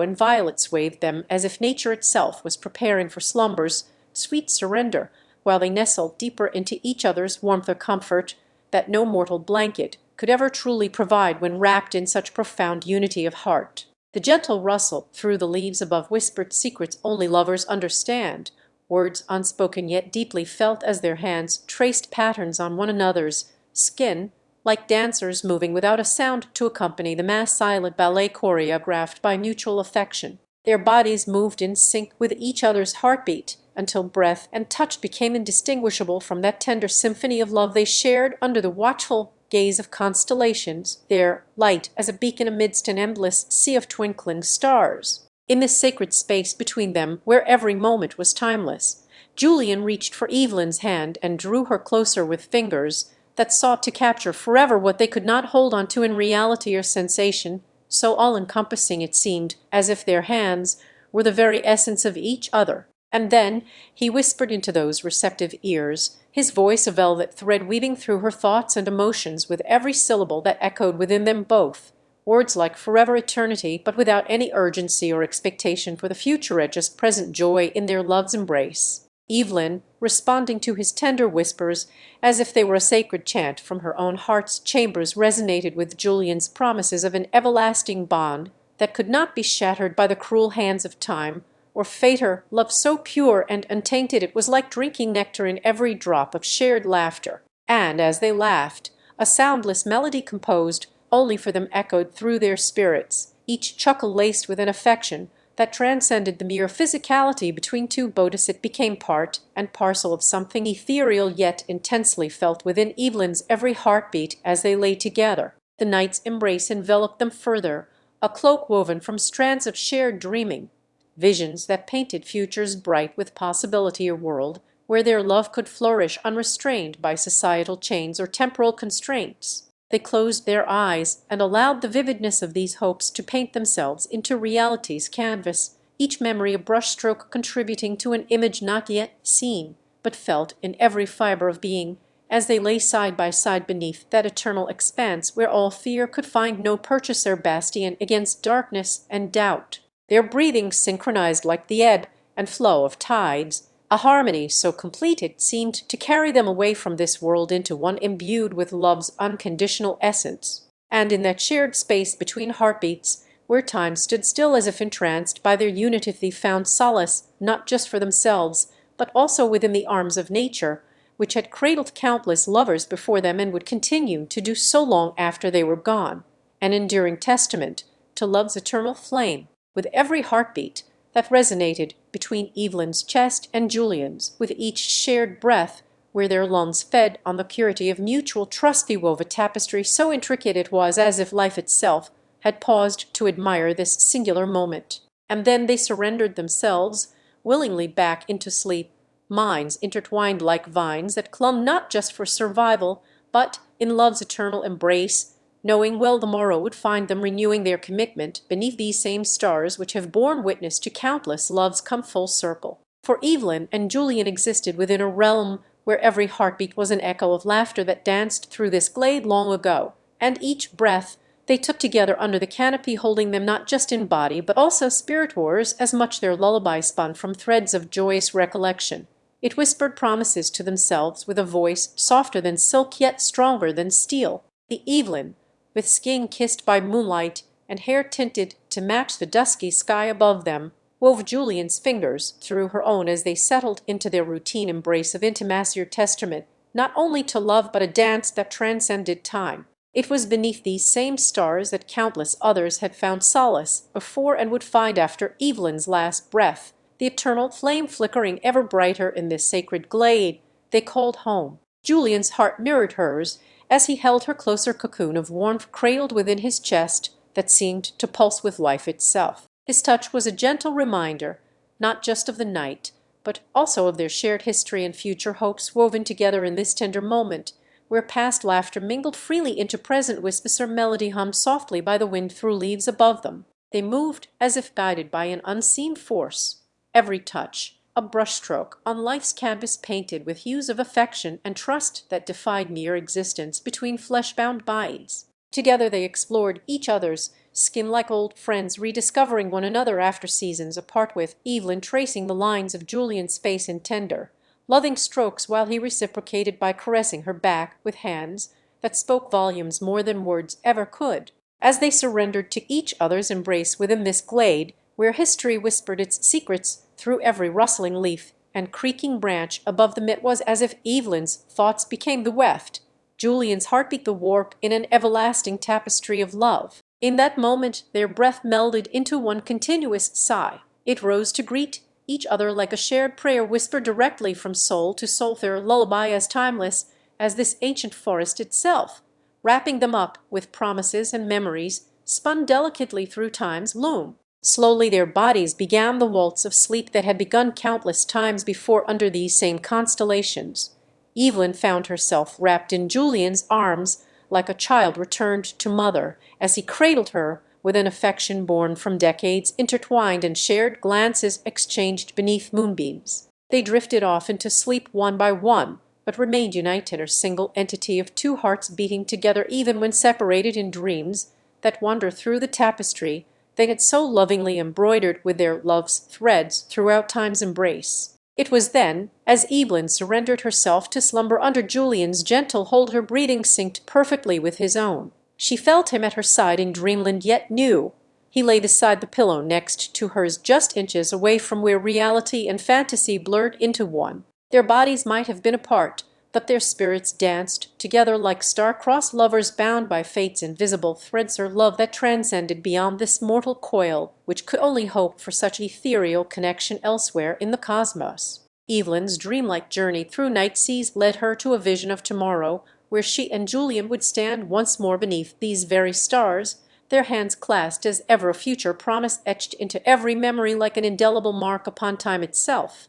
and violets waved them as if nature itself was preparing for slumber's sweet surrender, while they nestled deeper into each other's warmth, or comfort that no mortal blanket could ever truly provide when wrapped in such profound unity of heart. The gentle rustle through the leaves above whispered secrets only lovers understand, words unspoken yet deeply felt, as their hands traced patterns on one another's skin, like dancers moving without a sound to accompany the mass silent ballet choreographed by mutual affection. Their bodies moved in sync with each other's heartbeat until breath and touch became indistinguishable from that tender symphony of love they shared under the watchful gaze of constellations, their light as a beacon amidst an endless sea of twinkling stars. In this sacred space between them, where every moment was timeless, Julian reached for Evelyn's hand and drew her closer with fingers that sought to capture forever what they could not hold on to in reality or sensation. So all-encompassing it seemed, as if their hands were the very essence of each other. And then he whispered into those receptive ears, his voice a velvet thread weaving through her thoughts and emotions with every syllable that echoed within them both. Words like forever, eternity, but without any urgency or expectation for the future, at just present joy in their love's embrace. Evelyn, responding to his tender whispers as if they were a sacred chant from her own heart's chambers, resonated with Julian's promises of an everlasting bond that could not be shattered by the cruel hands of time or fate. Her love so pure and untainted it was like drinking nectar in every drop of shared laughter. And as they laughed, a soundless melody composed only for them echoed through their spirits, each chuckle laced with an affection that transcended the mere physicality between two bodies. It became part and parcel of something ethereal yet intensely felt within Evelyn's every heartbeat as they lay together. The night's embrace enveloped them further, a cloak woven from strands of shared dreaming, visions that painted futures bright with possibility, a world where their love could flourish unrestrained by societal chains or temporal constraints. They closed their eyes and allowed the vividness of these hopes to paint themselves into reality's canvas, each memory a brushstroke contributing to an image not yet seen, but felt in every fibre of being, as they lay side by side beneath that eternal expanse where all fear could find no purchaser bastion against darkness and doubt. Their breathing synchronized like the ebb and flow of tides, a harmony so complete it seemed to carry them away from this world into one imbued with love's unconditional essence. And in that shared space between heartbeats, where time stood still as if entranced by their unity, they found solace not just for themselves, but also within the arms of nature, which had cradled countless lovers before them and would continue to do so long after they were gone, an enduring testament to love's eternal flame. With every heartbeat that resonated between Evelyn's chest and Julian's, with each shared breath where their lungs fed on the purity of mutual trust, they wove a tapestry so intricate it was as if life itself had paused to admire this singular moment. And then they surrendered themselves willingly back into sleep, minds intertwined like vines that clung not just for survival, but in love's eternal embrace, knowing well the morrow would find them renewing their commitment beneath these same stars which have borne witness to countless loves come full circle. For Evelyn and Julian existed within a realm where every heartbeat was an echo of laughter that danced through this glade long ago, and each breath they took together under the canopy holding them not just in body but also spirit wars as much their lullaby spun from threads of joyous recollection. It whispered promises to themselves with a voice softer than silk yet stronger than steel. The Evelyn, with skin kissed by moonlight and hair tinted to match the dusky sky above them, wove Julian's fingers through her own as they settled into their routine embrace of intimacy, testament not only to love but a dance that transcended time. It was beneath these same stars that countless others had found solace before and would find after Evelyn's last breath, the eternal flame flickering ever brighter in this sacred glade they called home. Julian's heart mirrored hers as he held her closer cocoon of warmth cradled within his chest that seemed to pulse with life itself. His touch was a gentle reminder, not just of the night, but also of their shared history and future hopes woven together in this tender moment, where past laughter mingled freely into present whispers or melody hummed softly by the wind through leaves above them. They moved as if guided by an unseen force, every touch a brushstroke on life's canvas painted with hues of affection and trust that defied mere existence between flesh-bound bodies. Together they explored each other's skin like old friends, rediscovering one another after seasons apart, with Evelyn tracing the lines of Julian's face in tender, loving strokes while he reciprocated by caressing her back with hands that spoke volumes more than words ever could. As they surrendered to each other's embrace within this glade, where history whispered its secrets through every rustling leaf and creaking branch above them, it was as if Evelyn's thoughts became the weft, Julian's heartbeat the warp in an everlasting tapestry of love. In that moment their breath melded into one continuous sigh. It rose to greet each other like a shared prayer whispered directly from soul to soul, their lullaby as timeless as this ancient forest itself, wrapping them up with promises and memories spun delicately through time's loom. Slowly their bodies began the waltz of sleep that had begun countless times before under these same constellations. Evelyn found herself wrapped in Julian's arms like a child returned to mother, as he cradled her with an affection born from decades intertwined and shared glances exchanged beneath moonbeams. They drifted off into sleep one by one, but remained united, a single entity of two hearts beating together even when separated in dreams that wander through the tapestry they had so lovingly embroidered with their love's threads throughout time's embrace. It was then, as Evelyn surrendered herself to slumber under Julian's gentle hold, her breathing synced perfectly with his own. She felt him at her side in dreamland, yet knew he lay beside the pillow next to hers, just inches away from where reality and fantasy blurred into one. Their bodies might have been apart, but their spirits danced together like star-crossed lovers bound by fate's invisible threads, or love that transcended beyond this mortal coil, which could only hope for such ethereal connection elsewhere in the cosmos. Evelyn's dreamlike journey through night seas led her to a vision of tomorrow, where she and Julian would stand once more beneath these very stars, their hands clasped as ever, a future promise etched into every memory like an indelible mark upon time itself.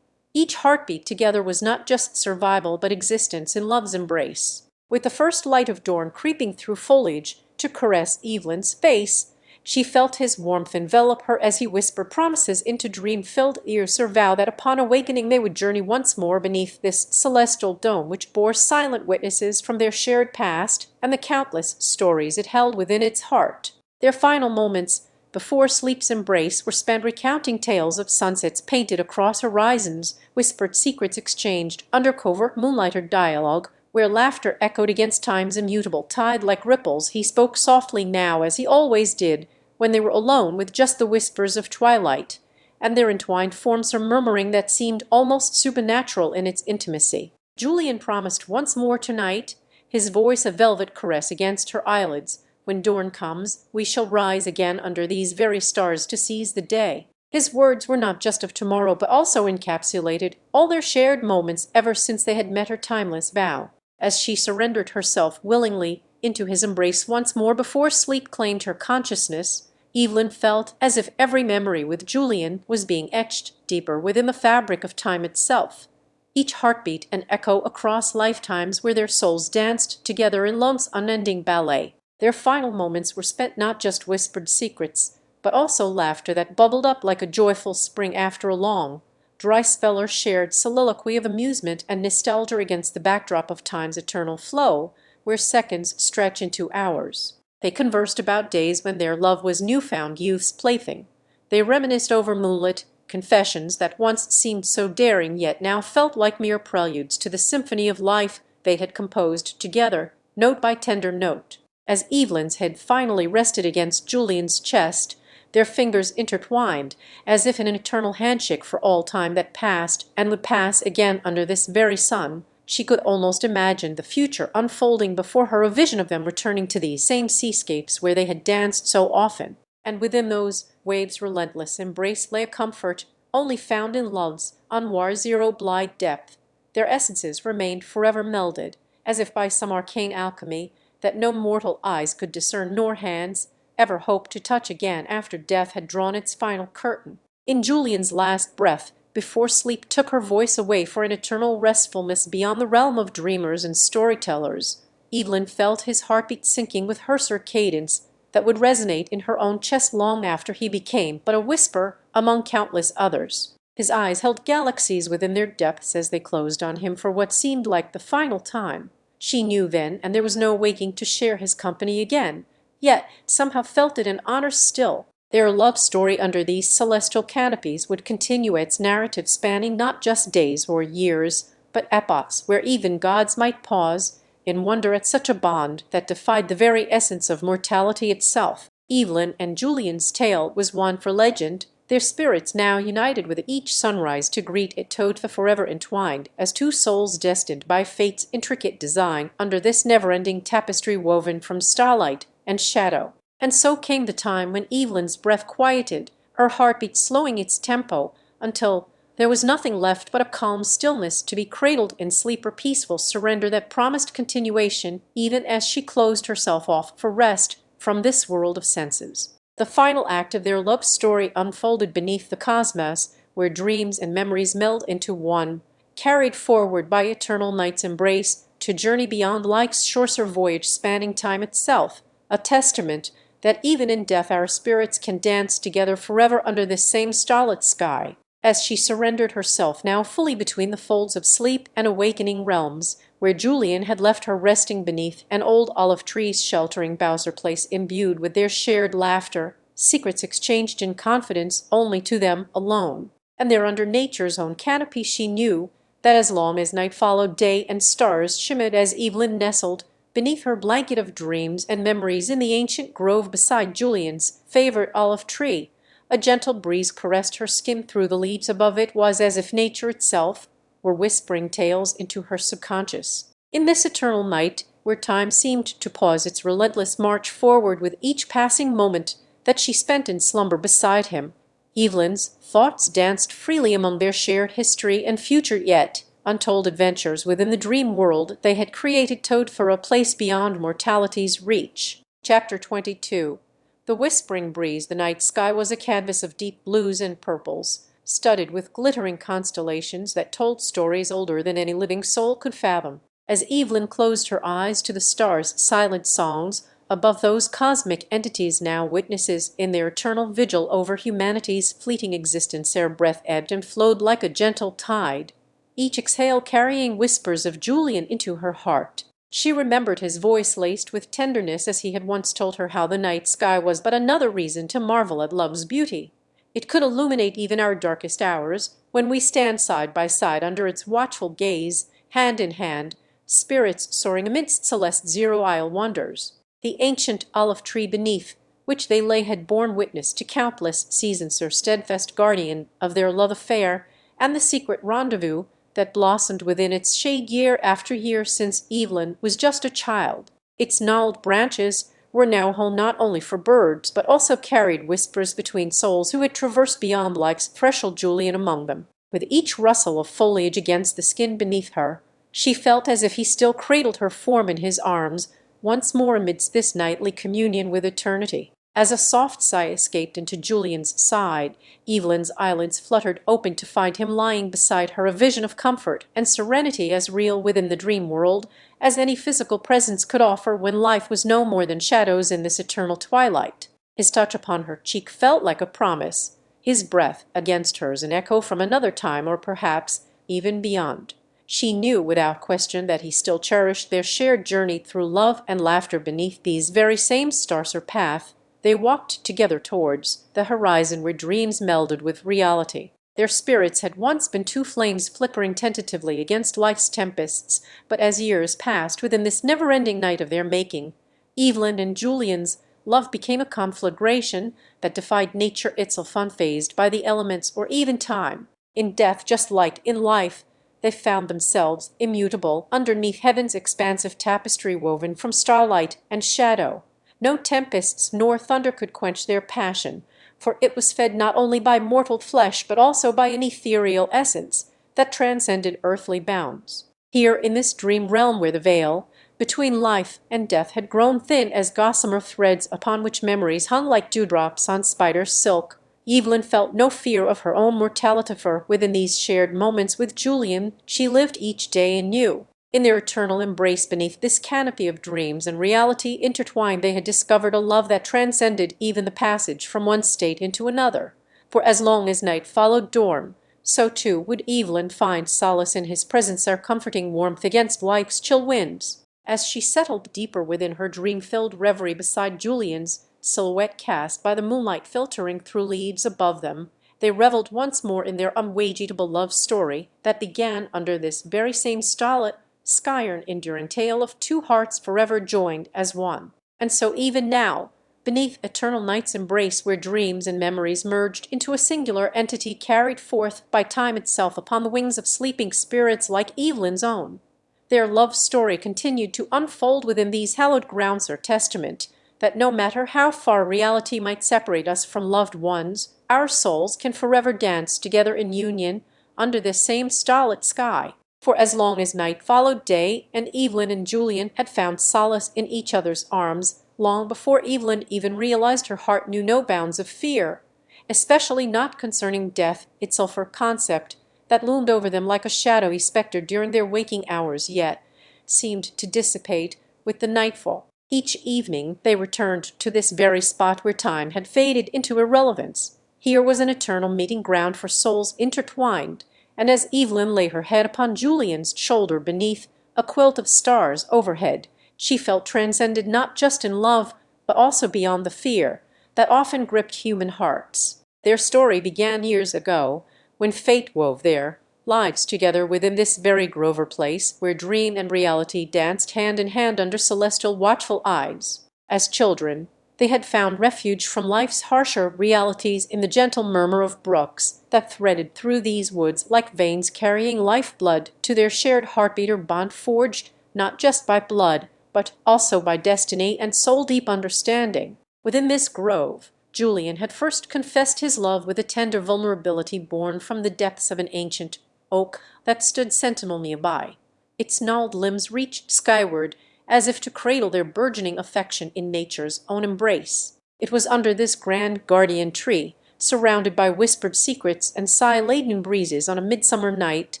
Each heartbeat together was not just survival but existence in love's embrace. With the first light of dawn creeping through foliage to caress Evelyn's face, She felt his warmth envelop her as he whispered promises into dream-filled ears, her vow that upon awakening they would journey once more beneath this celestial dome which bore silent witnesses from their shared past and the countless stories it held within its heart. Their final moments before sleep's embrace were spent recounting tales of sunsets painted across horizons, whispered secrets exchanged under covert moonlight or dialogue, where laughter echoed against time's immutable tide like ripples. He spoke softly now, as he always did when they were alone with just the whispers of twilight, and their entwined forms a murmuring that seemed almost supernatural in its intimacy. Julian promised once more tonight, his voice a velvet caress against her eyelids. When dawn comes, we shall rise again under these very stars to seize the day. His words were not just of tomorrow, but also encapsulated all their shared moments ever since they had met, her timeless vow. As she surrendered herself willingly into his embrace once more before sleep claimed her consciousness, Evelyn felt as if every memory with Julian was being etched deeper within the fabric of time itself, each heartbeat an echo across lifetimes where their souls danced together in love's unending ballet. Their final moments were spent not just whispered secrets, but also laughter that bubbled up like a joyful spring after a long, dry spell, or shared soliloquy of amusement and nostalgia against the backdrop of time's eternal flow, where seconds stretch into hours. They conversed about days when their love was new-found youth's plaything. They reminisced over moonlit confessions that once seemed so daring, yet now felt like mere preludes to the symphony of life they had composed together, note by tender note. As Evelyn's head finally rested against Julian's chest, their fingers intertwined, as if in an eternal handshake for all time that passed and would pass again under this very sun. She could almost imagine the future unfolding before her, a vision of them returning to these same seascapes where they had danced so often. And within those waves' relentless embrace lay a comfort only found in love's unwar zero-blide depth. Their essences remained forever melded, as if by some arcane alchemy that no mortal eyes could discern, nor hands ever hope to touch again after death had drawn its final curtain. In Julian's last breath, before sleep took her voice away for an eternal restfulness beyond the realm of dreamers and storytellers, Evelyn felt his heartbeat sinking with her cadence that would resonate in her own chest long after he became but a whisper among countless others. His eyes held galaxies within their depths as they closed on him for what seemed like the final time. She knew then, and there was no waking to share his company again, yet somehow felt it an honor still. Their love story under these celestial canopies would continue, its narrative spanning not just days or years, but epochs, where even gods might pause in wonder at such a bond that defied the very essence of mortality itself. Evelyn and Julian's tale was one for legend, their spirits now united with each sunrise to greet it, Todfa forever entwined, as two souls destined by fate's intricate design under this never-ending tapestry woven from starlight and shadow. And so came the time when Evelyn's breath quieted, her heartbeat slowing its tempo until there was nothing left but a calm stillness to be cradled in sleep, or peaceful surrender that promised continuation even as she closed herself off for rest from this world of senses. The final act of their love story unfolded beneath the cosmos, where dreams and memories meld into one, carried forward by eternal night's embrace to journey beyond life's shorter voyage spanning time itself, a testament that even in death our spirits can dance together forever under this same starlit sky. As she surrendered herself now fully between the folds of sleep and awakening realms, where Julian had left her resting beneath an old olive tree's sheltering Bowser place, imbued with their shared laughter, secrets exchanged in confidence only to them alone. And there under nature's own canopy she knew that as long as night followed day and stars shimmered, as Evelyn nestled beneath her blanket of dreams and memories in the ancient grove beside Julian's favorite olive tree, a gentle breeze caressed her skin through the leaves above. It was as if nature itself were whispering tales into her subconscious. In this eternal night, where time seemed to pause its relentless march forward with each passing moment that she spent in slumber beside him, Evelyn's thoughts danced freely among their shared history and future yet untold adventures within the dream world they had created, towed for a place beyond mortality's reach. Chapter 22. The whispering breeze. The night sky was a canvas of deep blues and purples, studded with glittering constellations that told stories older than any living soul could fathom. As Evelyn closed her eyes to the stars' silent songs, above those cosmic entities now witnesses in their eternal vigil over humanity's fleeting existence, their breath ebbed and flowed like a gentle tide, each exhale carrying whispers of Julian into her heart. She remembered his voice laced with tenderness as he had once told her how the night sky was but another reason to marvel at love's beauty. It could illuminate even our darkest hours, when we stand side by side under its watchful gaze, hand in hand, spirits soaring amidst celeste zero-isle wonders. The ancient olive tree beneath which they lay had borne witness to countless seasons, her steadfast guardian of their love affair, and the secret rendezvous that blossomed within its shade year after year since Evelyn was just a child. Its gnarled branches were now home not only for birds, but also carried whispers between souls who had traversed beyond life's threshold, Julian among them. With each rustle of foliage against the skin beneath her, she felt as if he still cradled her form in his arms, once more amidst this nightly communion with eternity. As a soft sigh escaped into Julian's side, Evelyn's eyelids fluttered open to find him lying beside her, a vision of comfort and serenity as real within the dream world as any physical presence could offer when life was no more than shadows in this eternal twilight. His touch upon her cheek felt like a promise, his breath against hers an echo from another time, or perhaps even beyond. She knew without question that he still cherished their shared journey through love and laughter beneath these very same stars. Her path they walked together towards the horizon where dreams melded with reality. Their spirits had once been two flames flickering tentatively against life's tempests, but as years passed within this never-ending night of their making, Evelyn and Julian's love became a conflagration that defied nature itself, unfazed by the elements or even time. In death, just like in life, they found themselves immutable underneath heaven's expansive tapestry woven from starlight and shadow. No tempests nor thunder could quench their passion, for it was fed not only by mortal flesh but also by an ethereal essence that transcended earthly bounds. Here in this dream realm where the veil between life and death had grown thin as gossamer threads upon which memories hung like dewdrops on spider's silk, Evelyn felt no fear of her own mortality, for within these shared moments with Julian she lived each day anew. In their eternal embrace beneath this canopy of dreams and reality intertwined, they had discovered a love that transcended even the passage from one state into another. For as long as night followed dawn, so too would Evelyn find solace in his presence, their comforting warmth against life's chill winds. As she settled deeper within her dream-filled reverie beside Julian's silhouette cast by the moonlight filtering through leaves above them, they reveled once more in their unwageable love story that began under this very same starlit sky, an enduring tale of two hearts forever joined as one. And so even now, beneath eternal night's embrace where dreams and memories merged into a singular entity carried forth by time itself upon the wings of sleeping spirits like Evelyn's own, their love story continued to unfold within these hallowed grounds, her testament that no matter how far reality might separate us from loved ones, our souls can forever dance together in union under this same starlit sky. For as long as night followed day, and Evelyn and Julian had found solace in each other's arms, long before Evelyn even realized, her heart knew no bounds of fear, especially not concerning death itself, her concept that loomed over them like a shadowy spectre during their waking hours, yet seemed to dissipate with the nightfall. Each evening they returned to this very spot where time had faded into irrelevance. Here was an eternal meeting ground for souls intertwined, and as Evelyn lay her head upon Julian's shoulder beneath a quilt of stars overhead, she felt transcended not just in love, but also beyond the fear that often gripped human hearts. Their story began years ago, when fate wove their lives together within this very Grover Place, where dream and reality danced hand in hand under celestial watchful eyes. As children, they had found refuge from life's harsher realities in the gentle murmur of brooks that threaded through these woods like veins carrying life-blood to their shared heartbeat, or bond forged not just by blood, but also by destiny and soul-deep understanding. Within this grove, Julian had first confessed his love with a tender vulnerability born from the depths of an ancient oak that stood sentinel nearby. Its gnarled limbs reached skyward, as if to cradle their burgeoning affection in nature's own embrace. It was under this grand guardian tree, surrounded by whispered secrets and sigh-laden breezes on a midsummer night,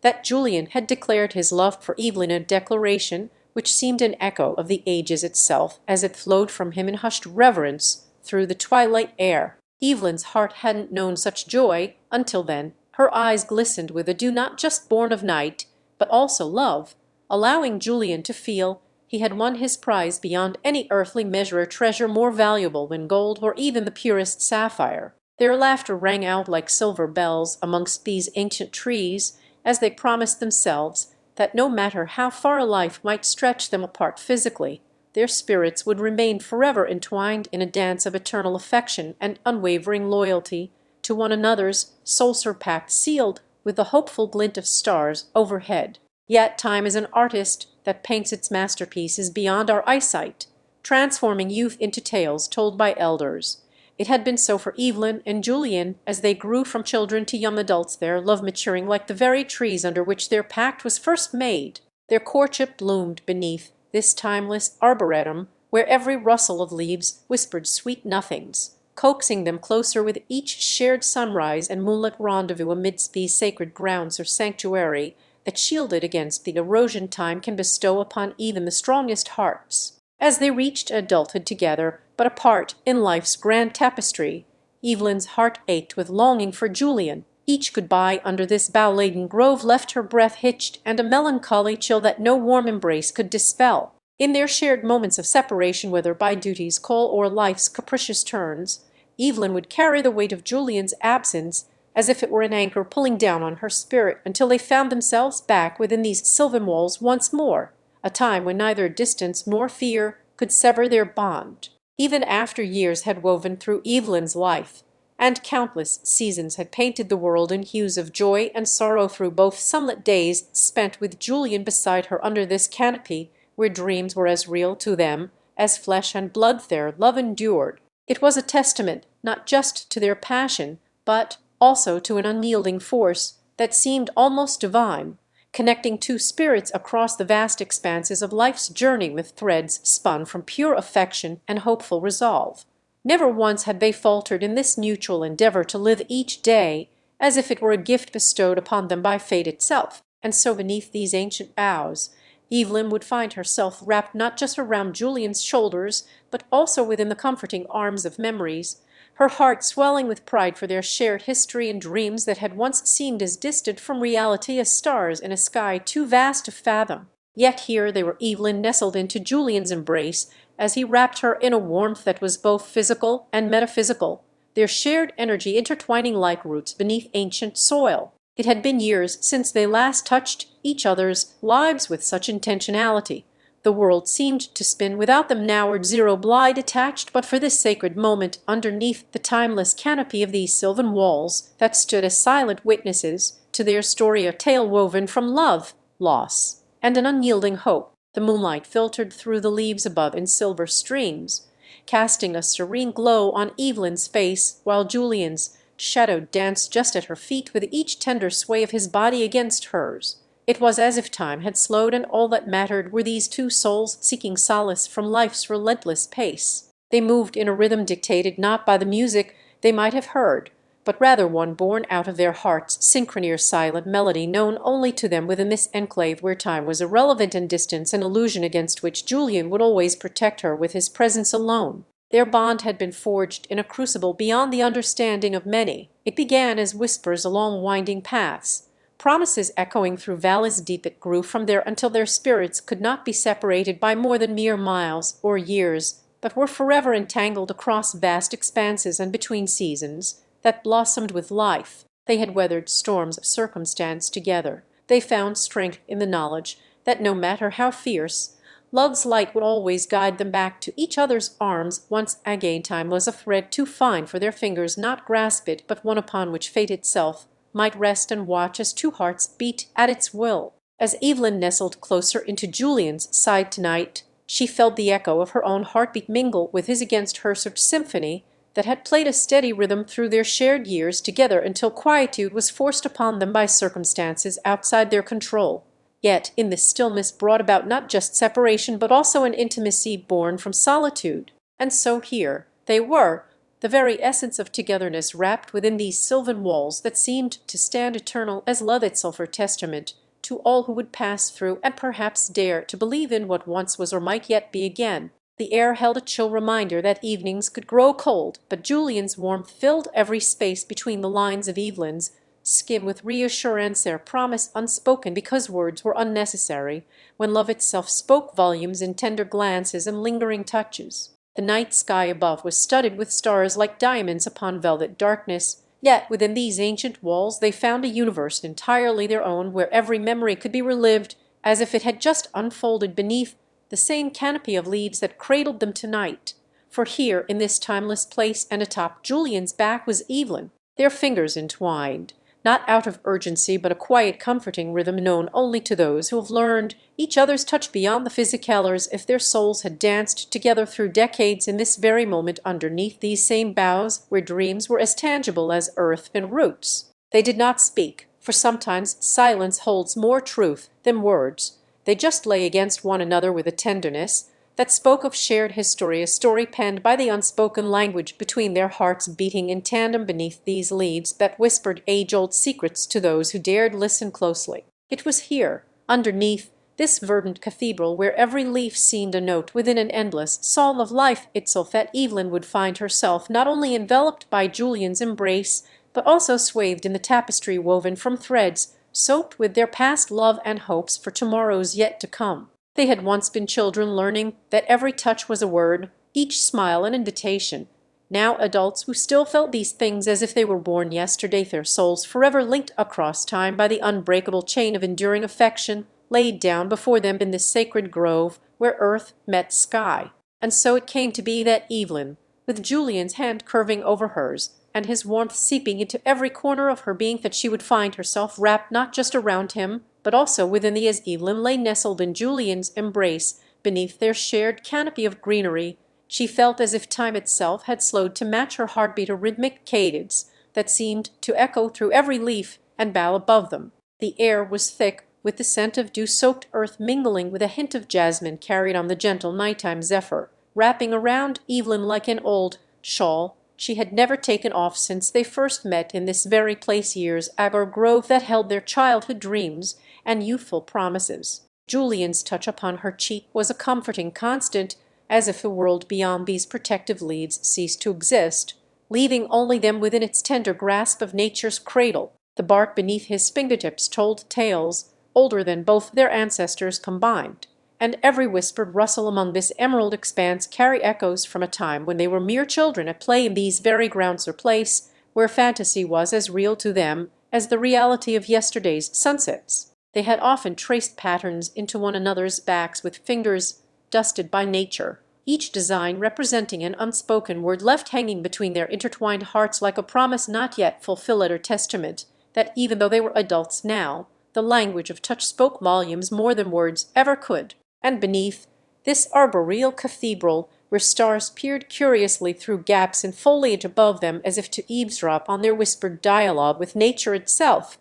that Julian had declared his love for Evelyn, a declaration which seemed an echo of the ages itself as it flowed from him in hushed reverence through the twilight air. Evelyn's heart hadn't known such joy until then. Her eyes glistened with a dew not just born of night, but also love, allowing Julian to feel he had won his prize beyond any earthly measure, a treasure more valuable than gold or even the purest sapphire. Their laughter rang out like silver bells amongst these ancient trees as they promised themselves that no matter how far a life might stretch them apart physically, their spirits would remain forever entwined in a dance of eternal affection and unwavering loyalty to one another's soul pact, sealed with the hopeful glint of stars overhead. Yet time is an artist that paints its masterpieces beyond our eyesight, transforming youth into tales told by elders. It had been so for Evelyn and Julian as they grew from children to young adults, their love maturing like the very trees under which their pact was first made. Their courtship bloomed beneath this timeless arboretum, where every rustle of leaves whispered sweet nothings, coaxing them closer with each shared sunrise and moonlit rendezvous amidst these sacred grounds or sanctuary that shielded against the erosion time can bestow upon even the strongest hearts. As they reached adulthood together, but apart in life's grand tapestry, Evelyn's heart ached with longing for Julian. Each goodbye under this bough-laden grove left her breath hitched and a melancholy chill that no warm embrace could dispel. In their shared moments of separation, whether by duty's call or life's capricious turns, Evelyn would carry the weight of Julian's absence as if it were an anchor pulling down on her spirit until they found themselves back within these sylvan walls once more, a time when neither distance nor fear could sever their bond. Even after years had woven through Evelyn's life, and countless seasons had painted the world in hues of joy and sorrow through both sunlit days spent with Julian beside her under this canopy, where dreams were as real to them as flesh and blood, their love endured. It was a testament not just to their passion, but also to an unyielding force that seemed almost divine, connecting two spirits across the vast expanses of life's journey with threads spun from pure affection and hopeful resolve. Never once had they faltered in this mutual endeavor to live each day as if it were a gift bestowed upon them by fate itself. And so beneath these ancient boughs, Evelyn would find herself wrapped not just around Julian's shoulders, but also within the comforting arms of memories, her heart swelling with pride for their shared history and dreams that had once seemed as distant from reality as stars in a sky too vast to fathom. Yet here they were, Evelyn nestled into Julian's embrace as he wrapped her in a warmth that was both physical and metaphysical, their shared energy intertwining like roots beneath ancient soil. It had been years since they last touched each other's lives with such intentionality. The world seemed to spin without them now, or zero lie detached but for this sacred moment underneath the timeless canopy of these sylvan walls that stood as silent witnesses to their story, a tale woven from love, loss, and an unyielding hope. The moonlight filtered through the leaves above in silver streams, casting a serene glow on Evelyn's face, while Julian's shadow danced just at her feet with each tender sway of his body against hers. It was as if time had slowed, and all that mattered were these two souls seeking solace from life's relentless pace. They moved in a rhythm dictated not by the music they might have heard, but rather one born out of their hearts' synchrony, or silent melody known only to them within this enclave where time was irrelevant and distance an illusion against which Julian would always protect her with his presence alone. Their bond had been forged in a crucible beyond the understanding of many. It began as whispers along winding paths, promises echoing through valleys deep. It grew from there until their spirits could not be separated by more than mere miles or years, but were forever entangled across vast expanses and between seasons that blossomed with life. They had weathered storms of circumstance together. They found strength in the knowledge that no matter how fierce, love's light would always guide them back to each other's arms once again. Time was a thread too fine for their fingers not grasp it, but one upon which fate itself might rest and watch as two hearts beat at its will. As Evelyn nestled closer into Julian's side tonight, she felt the echo of her own heartbeat mingle with his against her symphony that had played a steady rhythm through their shared years together until quietude was forced upon them by circumstances outside their control. Yet in this stillness brought about not just separation but also an intimacy born from solitude. And so here they were, the very essence of togetherness, wrapped within these sylvan walls that seemed to stand eternal as love itself, or testament to to all who would pass through and perhaps dare to believe in what once was or might yet be again. The air held a chill reminder that evenings could grow cold, but Julian's warmth filled every space between the lines of Evelyn's, skim with reassurance, their promise unspoken because words were unnecessary, when love itself spoke volumes in tender glances and lingering touches. The night sky above was studded with stars like diamonds upon velvet darkness, yet within these ancient walls they found a universe entirely their own, where every memory could be relived as if it had just unfolded beneath the same canopy of leaves that cradled them tonight. For here, in this timeless place and atop Julian's back, was Evelyn, their fingers entwined, not out of urgency but a quiet comforting rhythm known only to those who have learned each other's touch beyond the physical, as if their souls had danced together through decades in this very moment underneath these same boughs where dreams were as tangible as earth and roots. They did not speak, for sometimes silence holds more truth than words. They just lay against one another with a tenderness that spoke of shared history, a story penned by the unspoken language between their hearts beating in tandem beneath these leaves that whispered age-old secrets to those who dared listen closely. It was here, underneath this verdant cathedral, where every leaf seemed a note within an endless psalm of life itself, that Evelyn would find herself not only enveloped by Julian's embrace, but also swathed in the tapestry woven from threads soaked with their past love and hopes for tomorrows yet to come. They had once been children, learning that every touch was a word, each smile an invitation. Now adults who still felt these things as if they were born yesterday, their souls forever linked across time by the unbreakable chain of enduring affection laid down before them in this sacred grove where earth met sky. And so it came to be that Evelyn, with Julian's hand curving over hers, and his warmth seeping into every corner of her being, that she would find herself wrapped not just around him, but also within thee, as Evelyn lay nestled in Julian's embrace beneath their shared canopy of greenery. She felt as if time itself had slowed to match her heartbeat, a rhythmic cadence that seemed to echo through every leaf and bough above them. The air was thick with the scent of dew-soaked earth, mingling with a hint of jasmine carried on the gentle nighttime zephyr, wrapping around Evelyn like an old shawl she had never taken off since they first met in this very place years ago, grove that held their childhood dreams and youthful promises. Julian's touch upon her cheek was a comforting constant, as if the world beyond these protective leaves ceased to exist, leaving only them within its tender grasp of nature's cradle. The bark beneath his fingertips told tales older than both their ancestors combined, and every whispered rustle among this emerald expanse carried echoes from a time when they were mere children at play in these very grounds, or place where fantasy was as real to them as the reality of yesterday's sunsets. They had often traced patterns into one another's backs with fingers dusted by nature, each design representing an unspoken word left hanging between their intertwined hearts like a promise not yet fulfilled, or testament that even though they were adults now, the language of touch spoke volumes more than words ever could. And beneath this arboreal cathedral, where stars peered curiously through gaps in foliage above them as if to eavesdrop on their whispered dialogue with nature itself,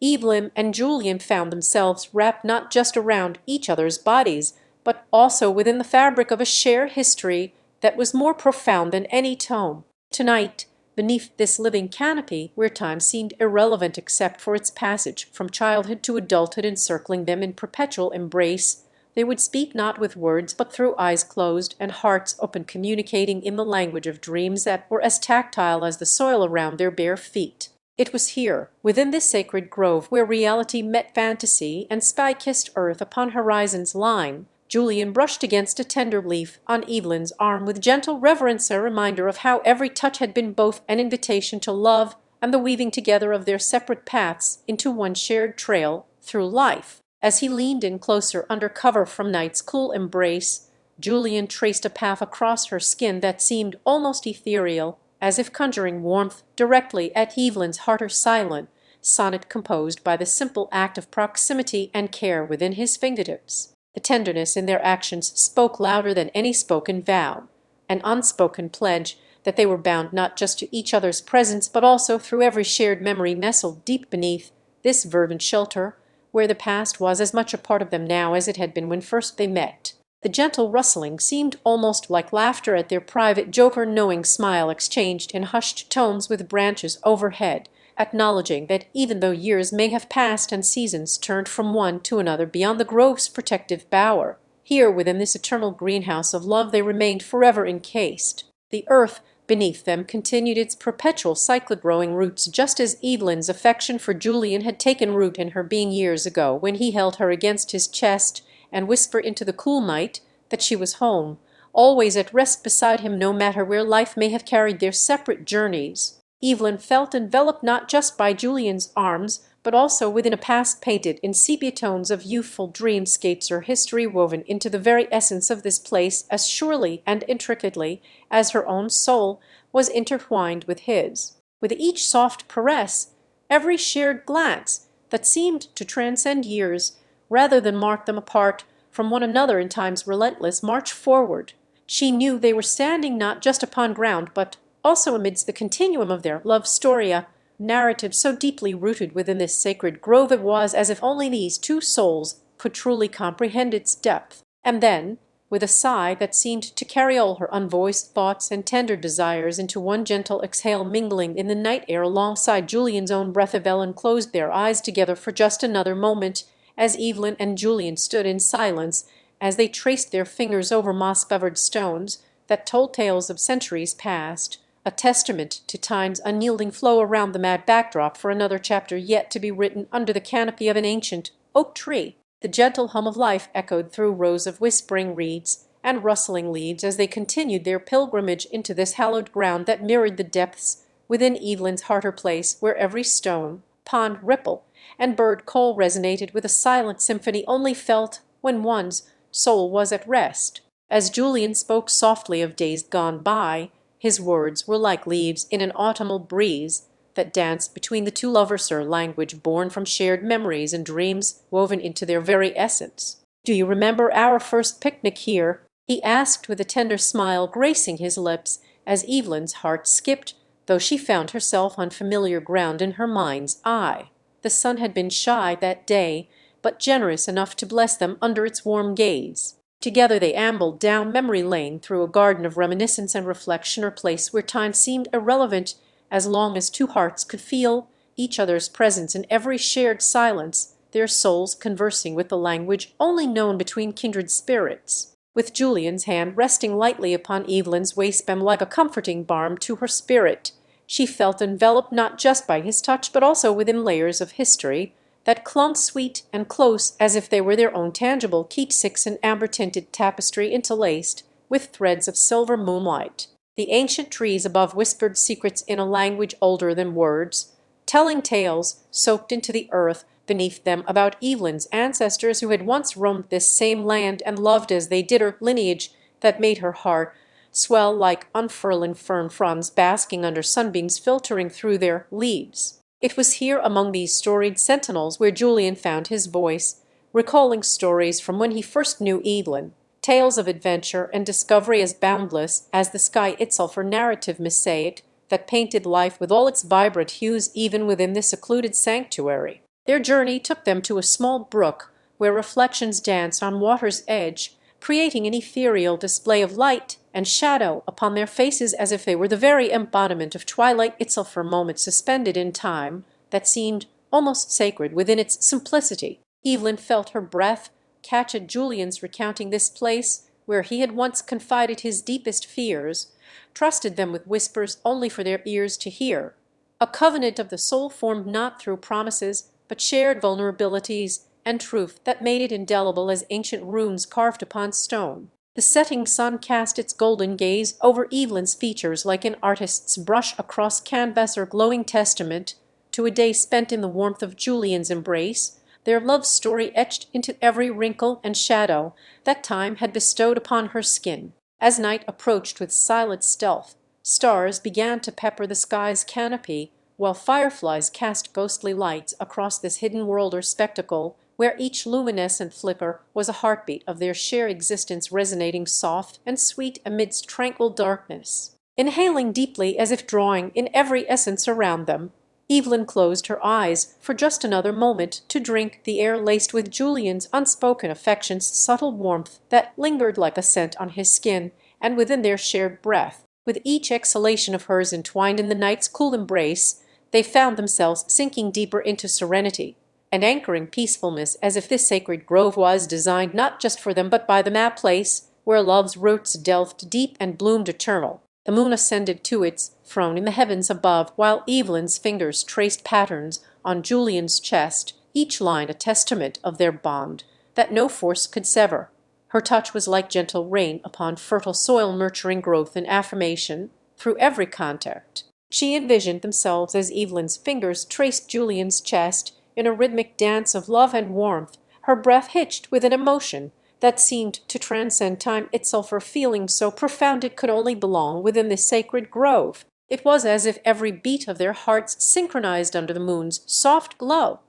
Evelyn and Julian found themselves wrapped not just around each other's bodies, but also within the fabric of a shared history that was more profound than any tome. Tonight, beneath this living canopy, where time seemed irrelevant except for its passage from childhood to adulthood encircling them in perpetual embrace, they would speak not with words but through eyes closed and hearts open, communicating in the language of dreams that were as tactile as the soil around their bare feet. It was here, within this sacred grove, where reality met fantasy and sky-kissed earth upon horizon's line. Julian brushed against a tender leaf on Evelyn's arm with gentle reverence, a reminder of how every touch had been both an invitation to love and the weaving together of their separate paths into one shared trail through life. As he leaned in closer under cover from night's cool embrace, Julian traced a path across her skin that seemed almost ethereal, as if conjuring warmth directly at Evelyn's heart, her silent sonnet composed by the simple act of proximity and care within his fingertips. The tenderness in their actions spoke louder than any spoken vow, an unspoken pledge that they were bound not just to each other's presence but also through every shared memory nestled deep beneath this verdant shelter, where the past was as much a part of them now as it had been when first they met. The gentle rustling seemed almost like laughter at their private joke, or knowing smile exchanged in hushed tones with branches overhead, acknowledging that even though years may have passed and seasons turned from one to another beyond the grove's protective bower, here within this eternal greenhouse of love they remained forever encased. The earth beneath them continued its perpetual cycle growing roots, just as Evelyn's affection for Julian had taken root in her being years ago, when he held her against his chest and whispered into the cool night that she was home, always at rest beside him, no matter where life may have carried their separate journeys. Evelyn felt enveloped not just by Julian's arms, but also within a past painted in sepia tones of youthful dreamscapes, or history woven into the very essence of this place as surely and intricately as her own soul was intertwined with his. With each soft caress, every shared glance that seemed to transcend years, rather than mark them apart from one another in time's relentless march forward, she knew they were standing not just upon ground, but also amidst the continuum of their love story, a narrative so deeply rooted within this sacred grove it was as if only these two souls could truly comprehend its depth. And then, with a sigh that seemed to carry all her unvoiced thoughts and tender desires into one gentle exhale mingling in the night air alongside Julian's own breath, Ellen closed their eyes together for just another moment, as Evelyn and Julian stood in silence as they traced their fingers over moss-covered stones that told tales of centuries past, a testament to time's unyielding flow around the mad backdrop for another chapter yet to be written under the canopy of an ancient oak tree. The gentle hum of life echoed through rows of whispering reeds and rustling leaves as they continued their pilgrimage into this hallowed ground that mirrored the depths within Evelyn's heart, her place where every stone, pond, ripple, and bird call resonated with a silent symphony only felt when one's soul was at rest. As Julian spoke softly of days gone by, his words were like leaves in an autumnal breeze that danced between the two lovers, her language born from shared memories and dreams woven into their very essence. "Do you remember our first picnic here?" he asked with a tender smile gracing his lips, as Evelyn's heart skipped, though she found herself on familiar ground in her mind's eye. The sun had been shy that day, but generous enough to bless them under its warm gaze. Together they ambled down memory lane through a garden of reminiscence and reflection, or place where time seemed irrelevant as long as two hearts could feel each other's presence in every shared silence, their souls conversing with the language only known between kindred spirits. With Julian's hand resting lightly upon Evelyn's waistband like a comforting balm to her spirit, she felt enveloped not just by his touch but also within layers of history that clung sweet and close as if they were their own tangible keepsakes, an amber-tinted tapestry interlaced with threads of silver moonlight. The ancient trees above whispered secrets in a language older than words, telling tales soaked into the earth beneath them about Evelyn's ancestors who had once roamed this same land and loved as they did her lineage that made her heart swell like unfurling fern fronds basking under sunbeams filtering through their leaves. It was here among these storied sentinels where Julian found his voice, recalling stories from when he first knew Evelyn, tales of adventure and discovery as boundless as the sky itself, or narrative mosaic that painted life with all its vibrant hues even within this secluded sanctuary. Their journey took them to a small brook where reflections danced on water's edge, creating an ethereal display of light and shadow upon their faces as if they were the very embodiment of twilight itself, for moments suspended in time that seemed almost sacred within its simplicity. Evelyn felt her breath catch at Julian's recounting this place where he had once confided his deepest fears, trusted them with whispers only for their ears to hear, a covenant of the soul formed not through promises but shared vulnerabilities and truth that made it indelible as ancient runes carved upon stone. The setting sun cast its golden gaze over Evelyn's features like an artist's brush across canvas, or glowing testament to a day spent in the warmth of Julian's embrace, their love story etched into every wrinkle and shadow that time had bestowed upon her skin. As night approached with silent stealth, stars began to pepper the sky's canopy, while fireflies cast ghostly lights across this hidden world or spectacle, where each luminescent flicker was a heartbeat of their shared existence resonating soft and sweet amidst tranquil darkness. Inhaling deeply as if drawing in every essence around them, Evelyn closed her eyes for just another moment to drink the air laced with Julian's unspoken affection's subtle warmth that lingered like a scent on his skin and within their shared breath. With each exhalation of hers entwined in the night's cool embrace, they found themselves sinking deeper into serenity, and anchoring peacefulness, as if this sacred grove was designed not just for them but by them, a place where love's roots delved deep and bloomed eternal. The moon ascended to its throne in the heavens above, while Evelyn's fingers traced patterns on Julian's chest, each line a testament of their bond that no force could sever. Her touch was like gentle rain upon fertile soil, nurturing growth and affirmation through every contact. She envisioned themselves as Evelyn's fingers traced Julian's chest in a rhythmic dance of love and warmth, her breath hitched with an emotion that seemed to transcend time itself, her feeling so profound it could only belong within this sacred grove. It was as if every beat of their hearts synchronized under the moon's soft glow,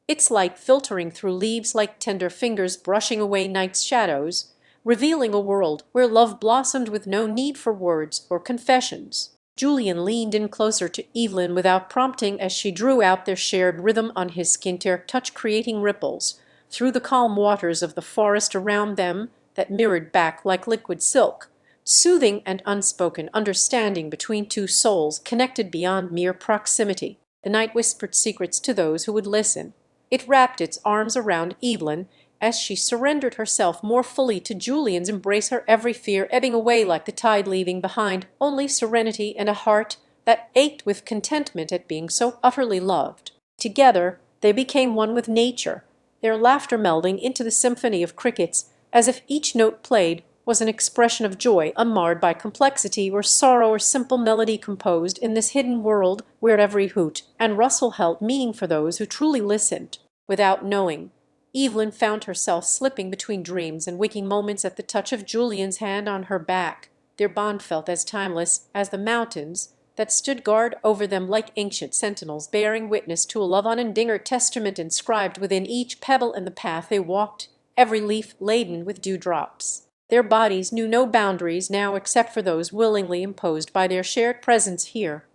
its light filtering through leaves like tender fingers brushing away night's shadows, revealing a world where love blossomed with no need for words or confessions. Julian leaned in closer to Evelyn without prompting as she drew out their shared rhythm on his skin, their touch creating ripples through the calm waters of the forest around them that mirrored back like liquid silk, soothing and unspoken understanding between two souls connected beyond mere proximity. The night whispered secrets to those who would listen. It wrapped its arms around Evelyn as she surrendered herself more fully to Julian's embrace, her every fear ebbing away like the tide, leaving behind only serenity and a heart that ached with contentment at being so utterly loved. Together they became one with nature, their laughter melding into the symphony of crickets, as if each note played was an expression of joy unmarred by complexity or sorrow, or simple melody composed in this hidden world where every hoot and rustle held meaning for those who truly listened. Without knowing, Evelyn found herself slipping between dreams and waking moments at the touch of Julian's hand on her back. Their bond felt as timeless as the mountains that stood guard over them, like ancient sentinels bearing witness to a love unending, or testament inscribed within each pebble in the path they walked, every leaf laden with dewdrops. Their bodies knew no boundaries now except for those willingly imposed by their shared presence here.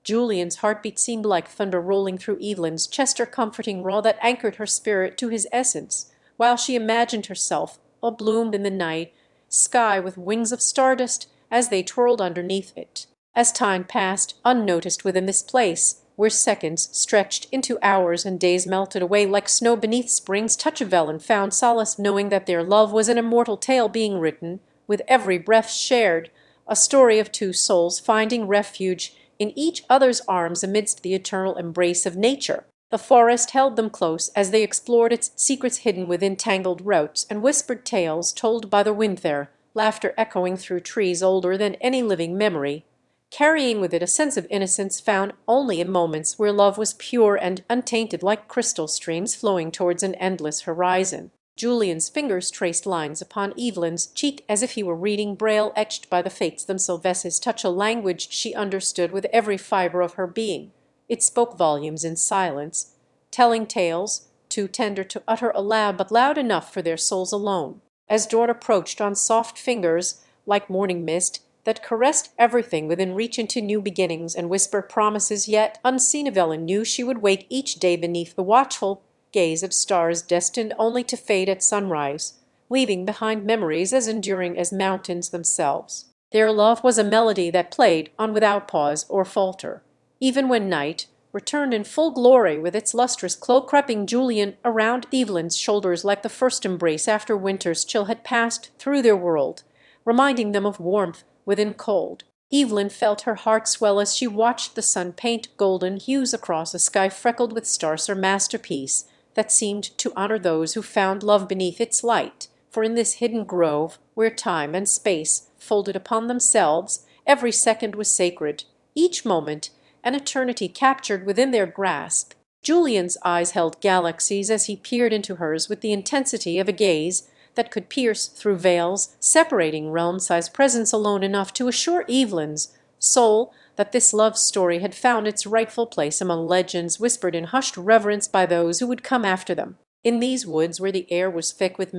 Julian's heartbeat seemed like thunder rolling through Evelyn's chest, her comforting roar that anchored her spirit to his essence, while she imagined herself all bloomed in the night sky with wings of stardust as they twirled underneath it. As time passed unnoticed within this place, where seconds stretched into hours and days melted away like snow beneath spring's touch, Evelyn found solace knowing that their love was an immortal tale being written with every breath shared, a story of two souls finding refuge in each other's arms amidst the eternal embrace of nature. The forest held them close as they explored its secrets hidden within tangled roots and whispered tales told by the wind, their laughter echoing through trees older than any living memory, carrying with it a sense of innocence found only in moments where love was pure and untainted, like crystal streams flowing towards an endless horizon. Julian's fingers traced lines upon Evelyn's cheek as if he were reading Braille etched by the fates themselves, his touch a language she understood with every fibre of her being. It spoke volumes in silence, telling tales too tender to utter aloud, but loud enough for their souls alone. As dawn approached on soft fingers, like morning mist, that caressed everything within reach into new beginnings and whisper promises yet unseen, Evelyn knew she would wake each day beneath the watchful gaze of stars destined only to fade at sunrise, leaving behind memories as enduring as mountains themselves. Their love was a melody that played on without pause or falter. Even when night returned in full glory with its lustrous cloak creeping Julian around Evelyn's shoulders like the first embrace after winter's chill had passed through their world, reminding them of warmth within cold. Evelyn felt her heart swell as she watched the sun paint golden hues across a sky freckled with stars, her masterpiece that seemed to honor those who found love beneath its light. For in this hidden grove, where time and space folded upon themselves, every second was sacred, each moment an eternity captured within their grasp. Julian's eyes held galaxies as he peered into hers with the intensity of a gaze that could pierce through veils separating realm-sized presence, alone enough to assure Evelyn's soul that this love story had found its rightful place among legends whispered in hushed reverence by those who would come after them. In these woods, where the air was thick with